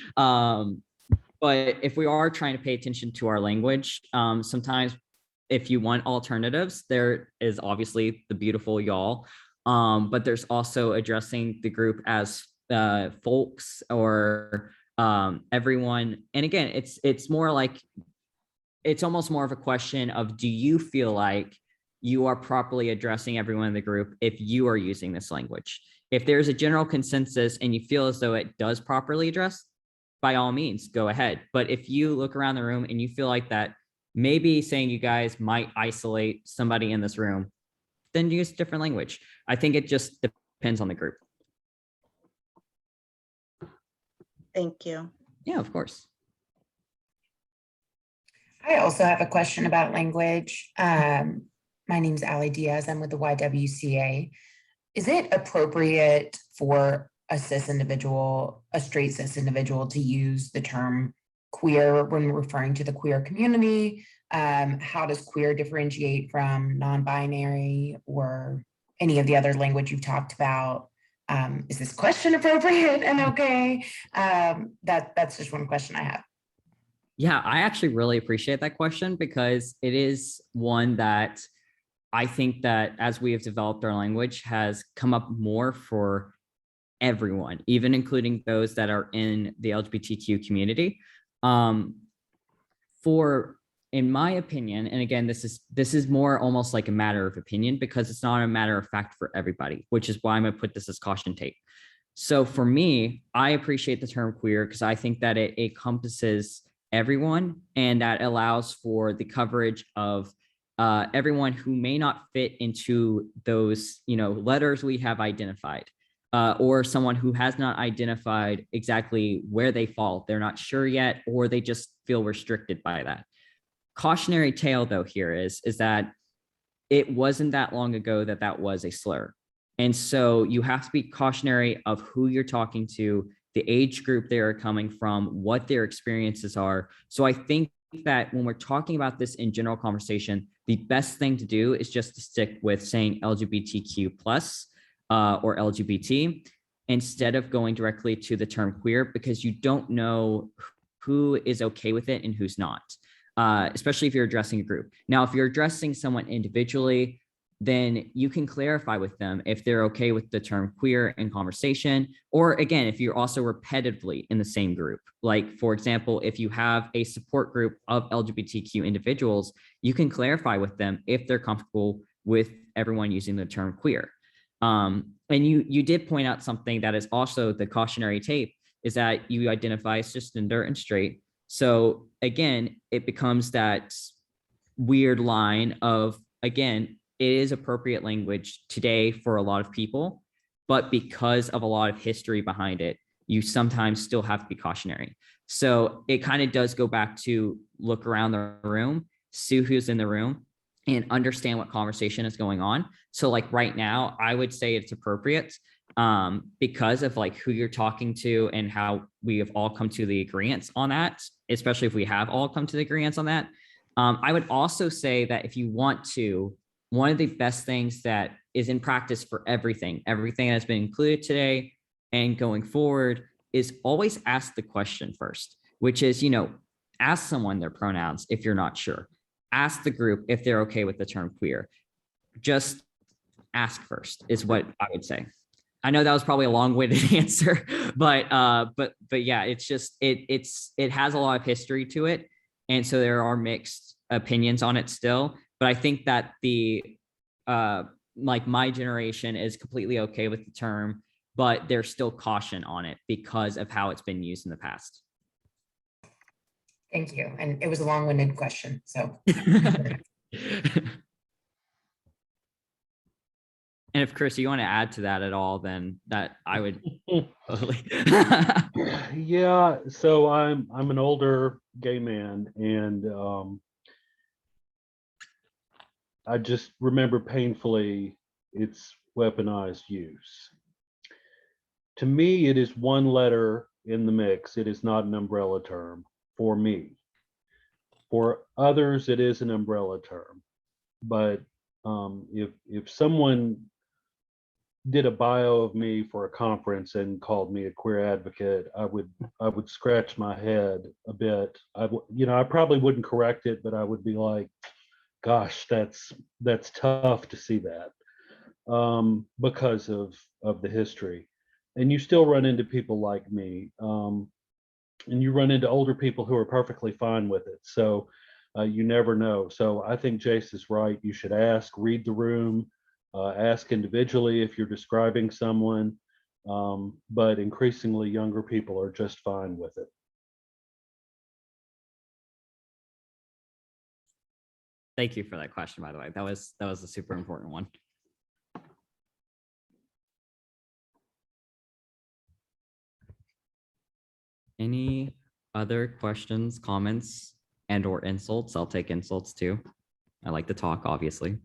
But if we are trying to pay attention to our language, sometimes if you want alternatives, there is obviously the beautiful y'all, but there's also addressing the group as folks or everyone. And again, it's more like, it's almost more of a question of, do you feel like you are properly addressing everyone in the group if you are using this language? If there's a general consensus and you feel as though it does properly address, by all means, go ahead. But if you look around the room and you feel like that maybe saying you guys might isolate somebody in this room, then use different language. I think it just depends on the group. Thank you. Yeah, of course. I also have a question about language. My name is Ali Diaz. I'm with the YWCA. Is it appropriate for a cis individual, a straight cis individual, to use the term queer when referring to the queer community? How does queer differentiate from non-binary or any of the other language you've talked about? Is this question appropriate and okay? That's just one question I have. Yeah, I actually really appreciate that question because it is one that I think that as we have developed our language has come up more for everyone, even including those that are in the LGBTQ community. In my opinion, and again, this is more almost like a matter of opinion because it's not a matter of fact for everybody, which is why I'm gonna put this as caution tape. So for me, I appreciate the term queer because I think that it encompasses everyone and that allows for the coverage of everyone who may not fit into those, letters we have identified, or someone who has not identified exactly where they fall. They're not sure yet, or they just feel restricted by that. Cautionary tale though here is that it wasn't that long ago that was a slur. And so you have to be cautionary of who you're talking to, the age group they are coming from, what their experiences are. So I think that when we're talking about this in general conversation, the best thing to do is just to stick with saying LGBTQ plus or LGBT instead of going directly to the term queer, because you don't know who is okay with it and who's not, especially if you're addressing a group. Now, if you're addressing someone individually, then you can clarify with them if they're okay with the term queer in conversation, or again, if you're also repetitively in the same group. Like, for example, if you have a support group of LGBTQ individuals, you can clarify with them if they're comfortable with everyone using the term queer. And you did point out something that is also the cautionary tape, is that you identify as cisgender and straight. So again, it becomes that weird line of, again, it is appropriate language today for a lot of people, but because of a lot of history behind it, you sometimes still have to be cautionary. So it kind of does go back to look around the room, see who's in the room, and understand what conversation is going on. So like right now, I would say it's appropriate because of like who you're talking to and how we have all come to the agreement on that, especially if we have all come to the agreement on that. I would also say that if you want to, one of the best things that is in practice for everything that's been included today and going forward is always ask the question first, which is, ask someone their pronouns if you're not sure. Ask the group if they're okay with the term queer. Just ask first is what I would say. I know that was probably a long-winded answer, but yeah, it's just, it has a lot of history to it. And so there are mixed opinions on it still. But I think that like my generation is completely okay with the term, but there's still caution on it because of how it's been used in the past. Thank you. And it was a long-winded question, so. And if Chris, you want to add to that at all, then that I would. Yeah, so I'm an older gay man, and I just remember painfully its weaponized use. To me, it is one letter in the mix. It is not an umbrella term for me. For others, it is an umbrella term. But if someone did a bio of me for a conference and called me a queer advocate, I would scratch my head a bit. I probably wouldn't correct it, but I would be like, gosh, that's tough to see that because of the history. And you still run into people like me, and you run into older people who are perfectly fine with it. So you never know. So I think Jace is right. You should ask, read the room, Ask individually if you're describing someone, but increasingly younger people are just fine with it. Thank you for that question, by the way. That was a super important one. Any other questions, comments, and or insults? I'll take insults too. I like to talk, obviously.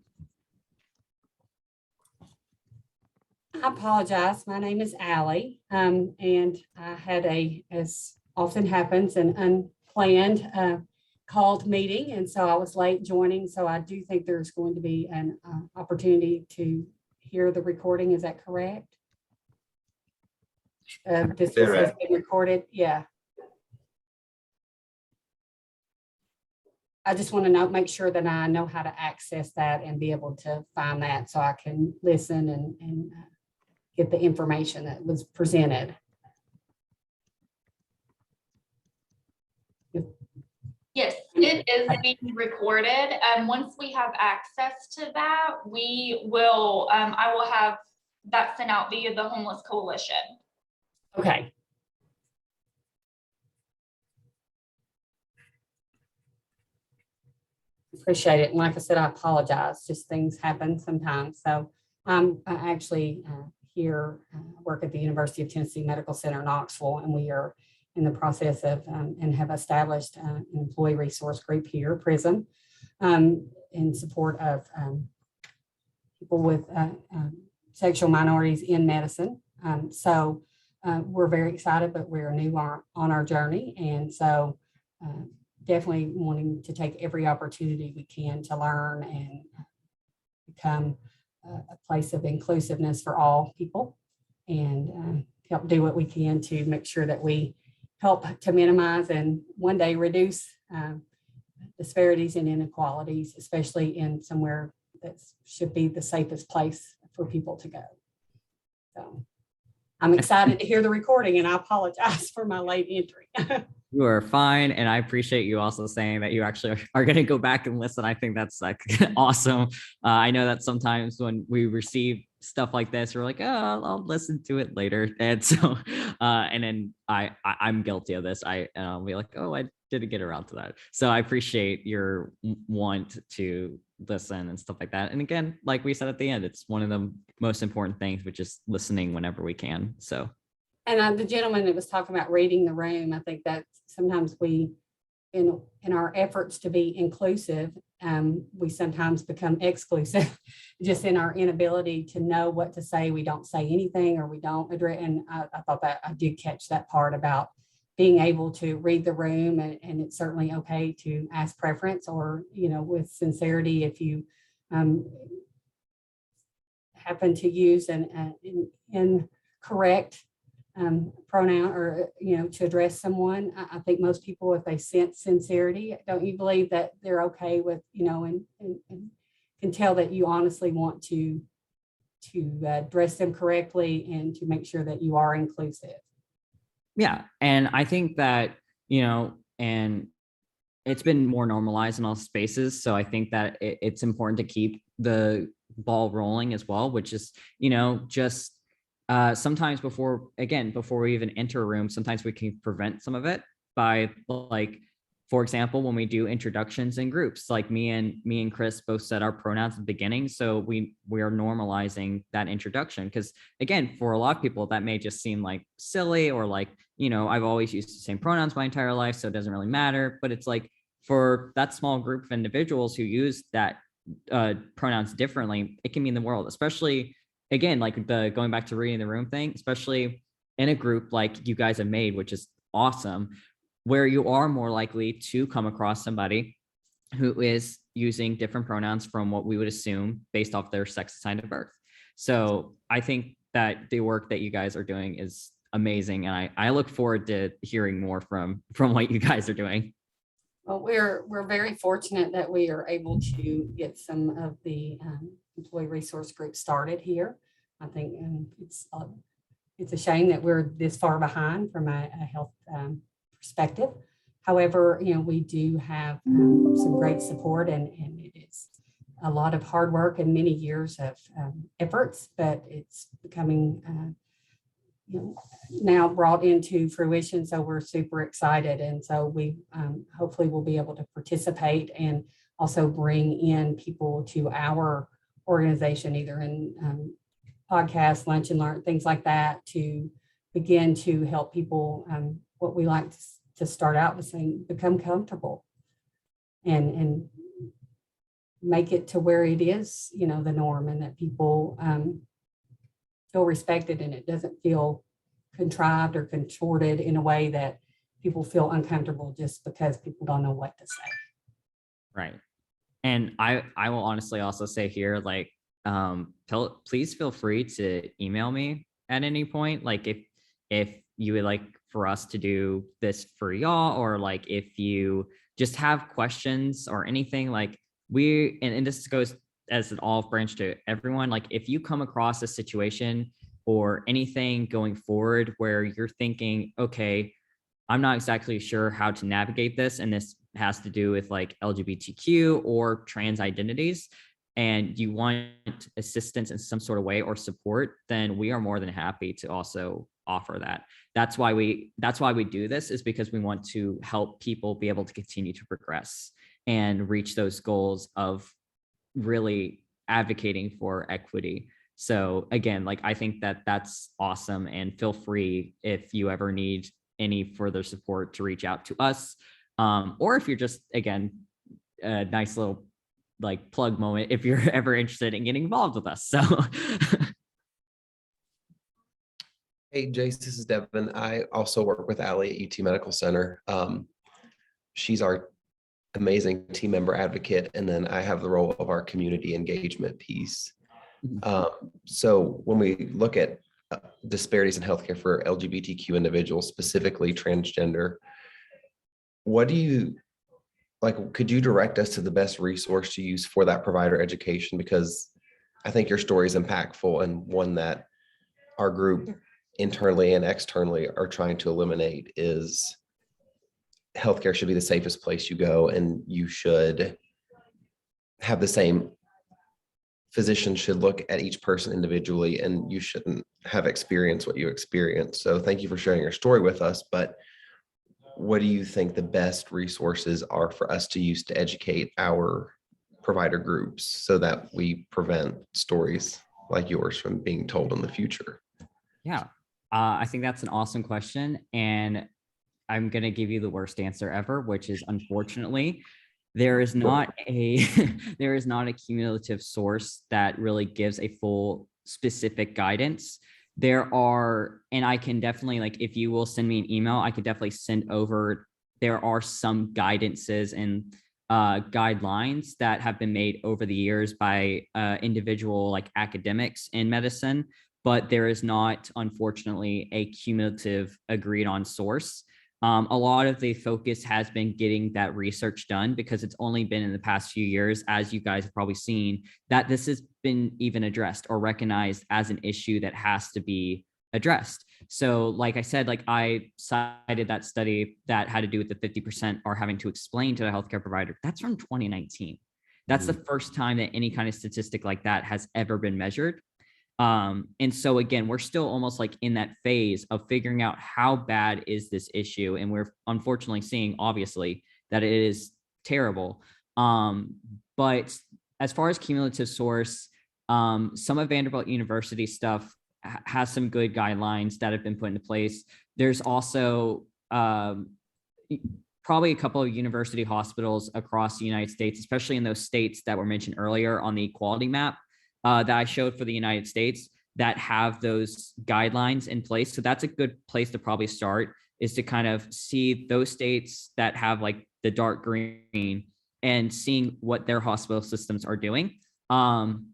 I apologize. My name is Allie, and I had as often happens, an unplanned called meeting, and so I was late joining. So I do think there's going to be an opportunity to hear the recording. Is that correct? This has been recorded. Yeah. I just want to make sure that I know how to access that and be able to find that so I can listen and get the information that was presented. Yes, it is being recorded. Once we have access to that, we will, I will have that sent out via the Homeless Coalition. Okay. Appreciate it. And like I said, I apologize. Just things happen sometimes. So I actually here work at the University of Tennessee Medical Center, Knoxville, and we are in the process of and have established an employee resource group here, PRISM, in support of people with sexual minorities in medicine. So we're very excited, but we're new on our journey. And so definitely wanting to take every opportunity we can to learn and become a place of inclusiveness for all people, and help do what we can to make sure that we help to minimize and one day reduce disparities and inequalities, especially in somewhere that should be the safest place for people to go. So I'm excited to hear the recording, and I apologize for my late entry. You are fine. And I appreciate you also saying that you actually are going to go back and listen. I think that's like awesome. I know that sometimes when we receive stuff like this, we're like, oh, I'll listen to it later. And so, and then I'm guilty of this. I'll be like, oh, I didn't get around to that. So I appreciate your want to listen and stuff like that. And again, like we said at the end, it's one of the most important things, which is listening whenever we can. So. And the gentleman that was talking about reading the room, I think that sometimes we, in our efforts to be inclusive, we sometimes become exclusive just in our inability to know what to say. We don't say anything, or we don't address. And I thought that I did catch that part about being able to read the room, and it's certainly okay to ask preference, or, you know, with sincerity, if you happen to use an incorrect pronoun, or, you know, to address someone. I think most people, if they sense sincerity, don't you believe that they're okay with, you know, and can tell that you honestly want to address them correctly and to make sure that you are inclusive. Yeah. And I think that, you know, and it's been more normalized in all spaces. So I think that it's important to keep the ball rolling as well, which is, you know, just sometimes before we even enter a room, sometimes we can prevent some of it by, like, for example, when we do introductions in groups, like me and Chris both said our pronouns at the beginning. So we are normalizing that introduction, because again, for a lot of people, that may just seem like silly, or like, you know, I've always used the same pronouns my entire life, so it doesn't really matter. But it's like, for that small group of individuals who use that pronouns differently, it can mean the world, especially, again, like going back to reading the room thing, especially in a group like you guys have made, which is awesome, where you are more likely to come across somebody who is using different pronouns from what we would assume based off their sex assigned at birth. So I think that the work that you guys are doing is amazing. And I look forward to hearing more from what you guys are doing. Well, we're very fortunate that we are able to get some of the employee resource groups started here. I think it's a shame that we're this far behind from a health perspective. However, you know, we do have some great support, and it is a lot of hard work and many years of efforts, but it's becoming now brought into fruition. So we're super excited. And so we hopefully will be able to participate and also bring in people to our organization, either in podcasts, lunch and learn, things like that, to begin to help people, what we like to start out with saying, become comfortable and make it to where it is, the norm, and that people feel respected and it doesn't feel contrived or contorted in a way that people feel uncomfortable just because people don't know what to say. Right. And I will honestly also say here, like, please feel free to email me at any point. Like if you would like for us to do this for y'all, or like if you just have questions or anything, like and this goes as an olive branch to everyone. Like if you come across a situation or anything going forward where you're thinking, okay, I'm not exactly sure how to navigate this, and this has to do with like LGBTQ or trans identities, and you want assistance in some sort of way or support, then we are more than happy to also offer that. That's why we do this, is because we want to help people be able to continue to progress and reach those goals of really advocating for equity. So again, like, I think that that's awesome, and feel free if you ever need any further support to reach out to us. Or if you're just, again, a nice little like plug moment, if you're ever interested in getting involved with us. So Hey, Jace, this is Devin. I also work with Allie at UT Medical Center. She's our amazing team member advocate, and then I have the role of our community engagement piece. So when we look at disparities in healthcare for LGBTQ individuals, specifically transgender, what do you like? Could you direct us to the best resource to use for that provider education? Because I think your story is impactful, and one that our group internally and externally are trying to eliminate is healthcare should be the safest place you go, and you should have the same physician should look at each person individually, and you shouldn't have experienced what you experienced. So thank you for sharing your story with us, but what do you think the best resources are for us to use to educate our provider groups so that we prevent stories like yours from being told in the future? yeah, I think that's an awesome question. And I'm going to give you the worst answer ever, which is, unfortunately, there is not a cumulative source that really gives a full specific guidance. There are, and I can definitely, like, if you will send me an email, I could definitely send over, there are some guidances and guidelines that have been made over the years by individual like academics in medicine, but there is not, unfortunately, a cumulative agreed on source. A lot of the focus has been getting that research done, because it's only been in the past few years, as you guys have probably seen, that this has been even addressed or recognized as an issue that has to be addressed. So like I said, like, I cited that study that had to do with the 50% are having to explain to the healthcare provider. That's from 2019. That's the first time that any kind of statistic like that has ever been measured. And so again, we're still almost like in that phase of figuring out how bad is this issue. And we're unfortunately seeing, obviously, that it is terrible. But as far as cumulative source, some of Vanderbilt University stuff has some good guidelines that have been put into place. There's also probably a couple of university hospitals across the United States, especially in those states that were mentioned earlier on the equality map that I showed for the United States, that have those guidelines in place. So that's a good place to probably start, is to kind of see those states that have like the dark green and seeing what their hospital systems are doing. One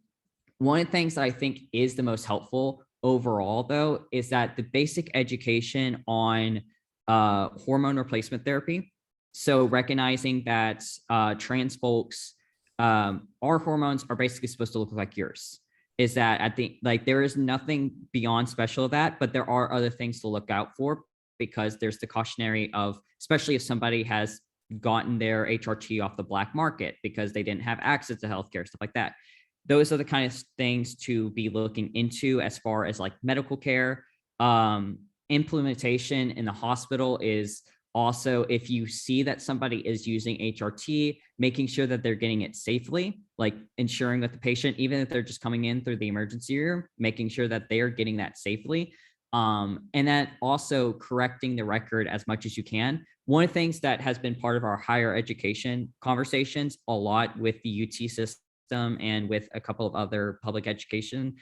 of the things that I think is the most helpful overall, though, is that the basic education on hormone replacement therapy. So recognizing that trans folks, our hormones are basically supposed to look like yours. Is that at the, like, there is nothing beyond special of that, but there are other things to look out for, because there's the cautionary of, especially if somebody has gotten their HRT off the black market because they didn't have access to healthcare, stuff like that. Those are the kind of things to be looking into as far as like medical care. Implementation in the hospital is also, if you see that somebody is using HRT, making sure that they're getting it safely, like ensuring that the patient, even if they're just coming in through the emergency room, making sure that they're getting that safely. And that also correcting the record as much as you can. One of the things that has been part of our higher education conversations a lot with the UT system and with a couple of other public education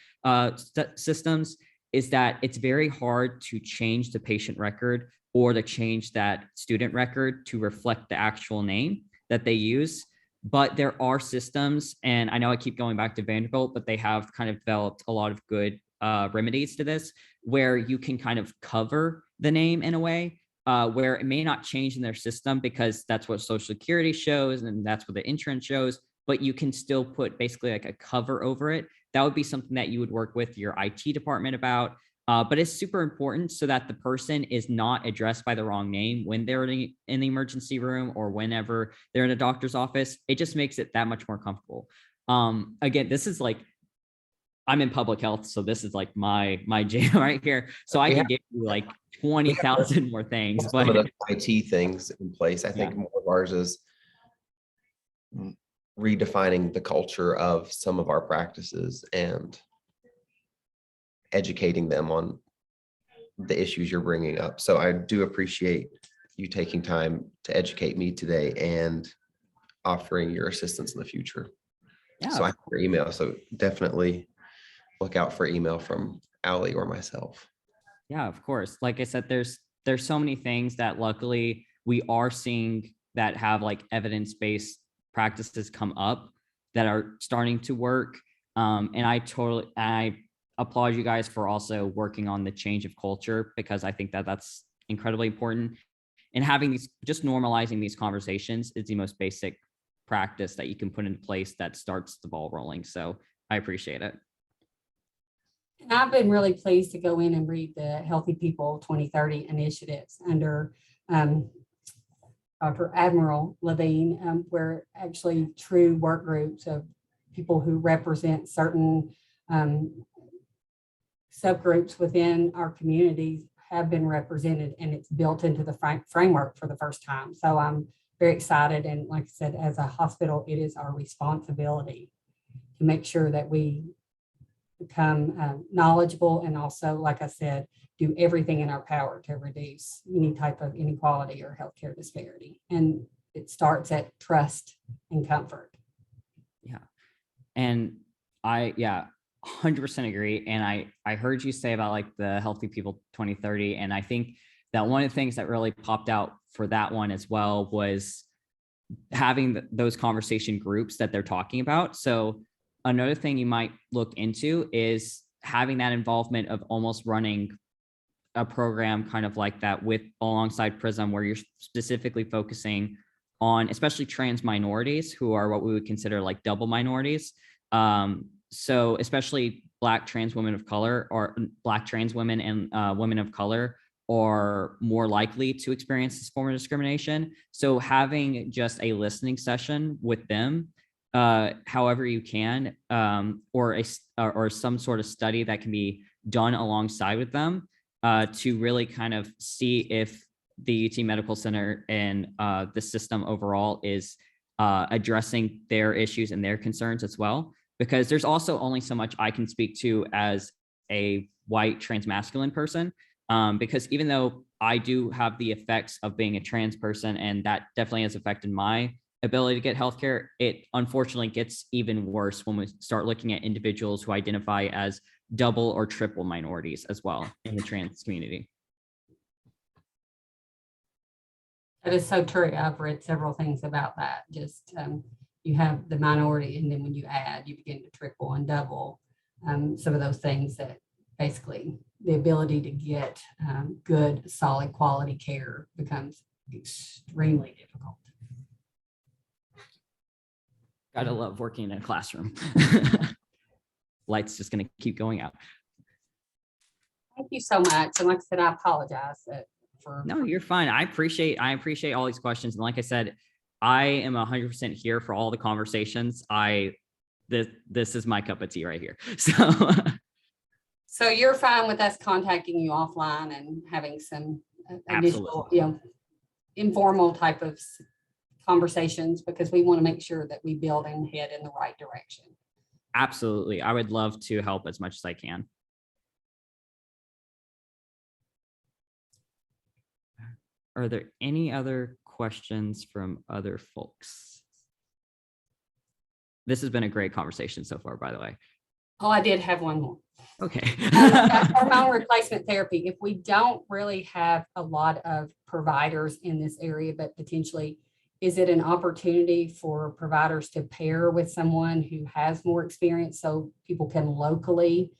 systems is that it's very hard to change the patient record or to change that student record to reflect the actual name that they use. But there are systems, and I know I keep going back to Vanderbilt, but they have kind of developed a lot of good remedies to this, where you can kind of cover the name in a way where it may not change in their system because that's what Social Security shows and that's what the insurance shows, but you can still put basically like a cover over it. That would be something that you would work with your IT department about. But it's super important so that the person is not addressed by the wrong name when they're in the emergency room or whenever they're in a doctor's office. It just makes it that much more comfortable. Again, this is like, I'm in public health, so this is like my jam right here. So I can give you like 20,000 more things. Some But of the IT things in place. I think more of ours is redefining the culture of some of our practices and educating them on the issues you're bringing up. So I do appreciate you taking time to educate me today and offering your assistance in the future. yeah, So I have your email. So definitely look out for email from Allie or myself. yeah, of course. Like I said, there's so many things that luckily we are seeing that have like evidence-based practices come up that are starting to work. And I applaud you guys for also working on the change of culture, because I think that that's incredibly important. And having these, just normalizing these conversations is the most basic practice that you can put into place that starts the ball rolling. So I appreciate it. And I've been really pleased to go in and read the Healthy People 2030 initiatives under Dr. Admiral Levine, where actually true work groups of people who represent certain subgroups within our communities have been represented, and it's built into the framework for the first time. So I'm very excited. And like I said, as a hospital, it is our responsibility to make sure that we become knowledgeable, and also, like I said, do everything in our power to reduce any type of inequality or healthcare disparity. And it starts at trust and comfort. Yeah. And I 100% agree. And I heard you say about like the Healthy People 2030. And I think that one of the things that really popped out for that one as well was having those conversation groups that they're talking about. So another thing you might look into is having that involvement of almost running a program kind of like that with alongside PRISM, where you're specifically focusing on especially trans minorities, who are what we would consider like double minorities. So especially Black trans women of color, or Black trans women and women of color, are more likely to experience this form of discrimination. So having just a listening session with them, however you can, or some sort of study that can be done alongside with them, to really kind of see if the UT Medical Center and the system overall is addressing their issues and their concerns as well. Because there's also only so much I can speak to as a white transmasculine person, because even though I do have the effects of being a trans person, and that definitely has affected my ability to get healthcare, it unfortunately gets even worse when we start looking at individuals who identify as double or triple minorities as well in the trans community. That is so true. I've read several things about that. Just you have the minority, and then when you add, you begin to triple and double some of those things, that basically the ability to get good, solid quality care becomes extremely difficult. Gotta love working in a classroom. Light's just gonna keep going out. Thank you so much. And like I said, I apologize for. No, you're fine. I appreciate all these questions. And like I said, I am 100% here for all the conversations. This is my cup of tea right here. So So you're fine with us contacting you offline and having some initial, Absolutely. Informal type of conversations, because we want to make sure that we build and head in the right direction. absolutely. I would love to help as much as I can. Are there any other questions from other folks? This has been a great conversation so far, by the way. Oh, I did have one more. Okay. Hormone replacement therapy. If we don't really have a lot of providers in this area, but potentially, is it an opportunity for providers to pair with someone who has more experience so people can locally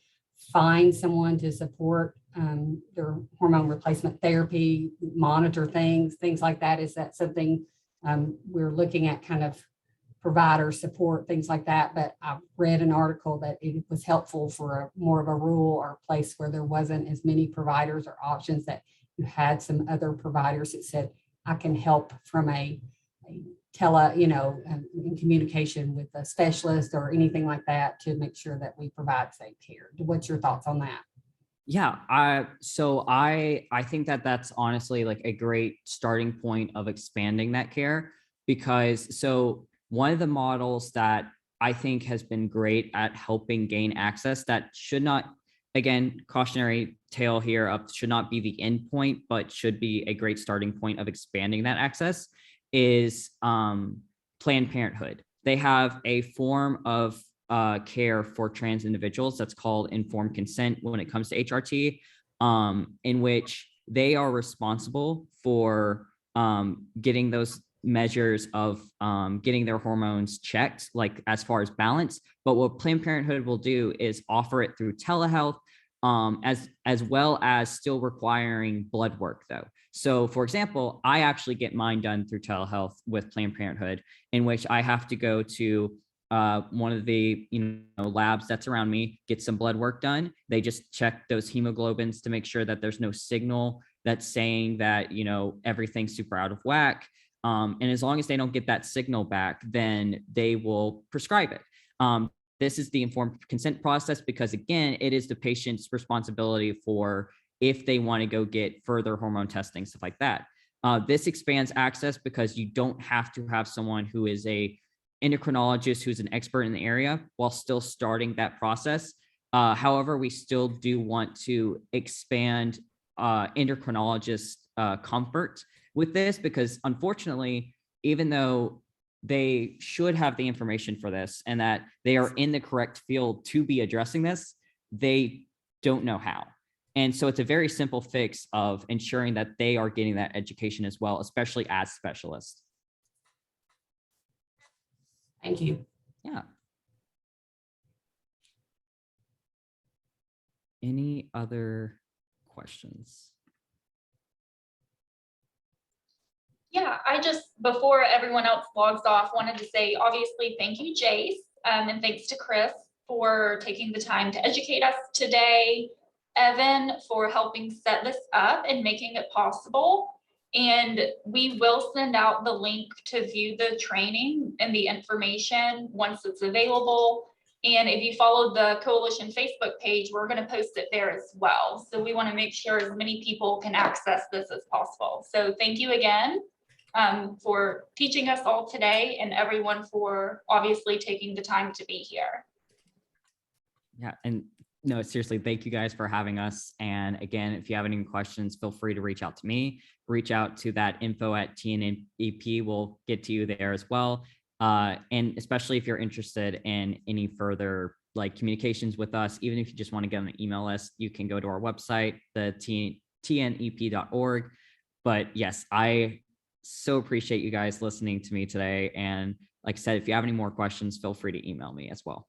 find someone to support their hormone replacement therapy, monitor things like that? Is that something we're looking at, kind of provider support, things like that? But I've read an article that it was helpful for more of a rural or place where there wasn't as many providers or options, that you had some other providers that said, I can help from a in communication with a specialist or anything like that to make sure that we provide safe care. What's your thoughts on that? Yeah, I think that that's honestly like a great starting point of expanding that care, because one of the models that I think has been great at helping gain access, that should not, again, cautionary tale here, should not be the end point, but should be a great starting point of expanding that access, is Planned Parenthood. They have a form of care for trans individuals that's called informed consent when it comes to HRT, in which they are responsible for getting those measures of getting their hormones checked, like as far as balance. But what Planned Parenthood will do is offer it through telehealth, as well as still requiring blood work though. So for example, I actually get mine done through telehealth with Planned Parenthood, in which I have to go to one of the labs that's around me, get some blood work done. They just check those hemoglobins to make sure that there's no signal that's saying that everything's super out of whack. And as long as they don't get that signal back, then they will prescribe it. This is the informed consent process, because again, it is the patient's responsibility for if they want to go get further hormone testing, stuff like that. This expands access because you don't have to have someone who is a endocrinologist who's an expert in the area while still starting that process. However, we still do want to expand endocrinologist comfort with this, because unfortunately, even though they should have the information for this and that they are in the correct field to be addressing this, they don't know how. And so it's a very simple fix of ensuring that they are getting that education as well, especially as specialists. Thank you. Yeah. Any other questions? Yeah, I just, before everyone else logs off, wanted to say, obviously, thank you, Jace, and thanks to Chris for taking the time to educate us today, Evan for helping set this up and making it possible. And we will send out the link to view the training and the information once it's available. And if you follow the Coalition Facebook page, we're going to post it there as well. So we want to make sure as many people can access this as possible. So thank you again for teaching us all today, and everyone for obviously taking the time to be here. Yeah, and no, seriously, thank you guys for having us. And again, if you have any questions, feel free to reach out to me, reach out to that info@TNEP. We'll get to you there as well. And especially if you're interested in any further communications with us, even if you just want to get on the email list, you can go to our website, the tnep.org. But yes, I so appreciate you guys listening to me today. And like I said, if you have any more questions, feel free to email me as well.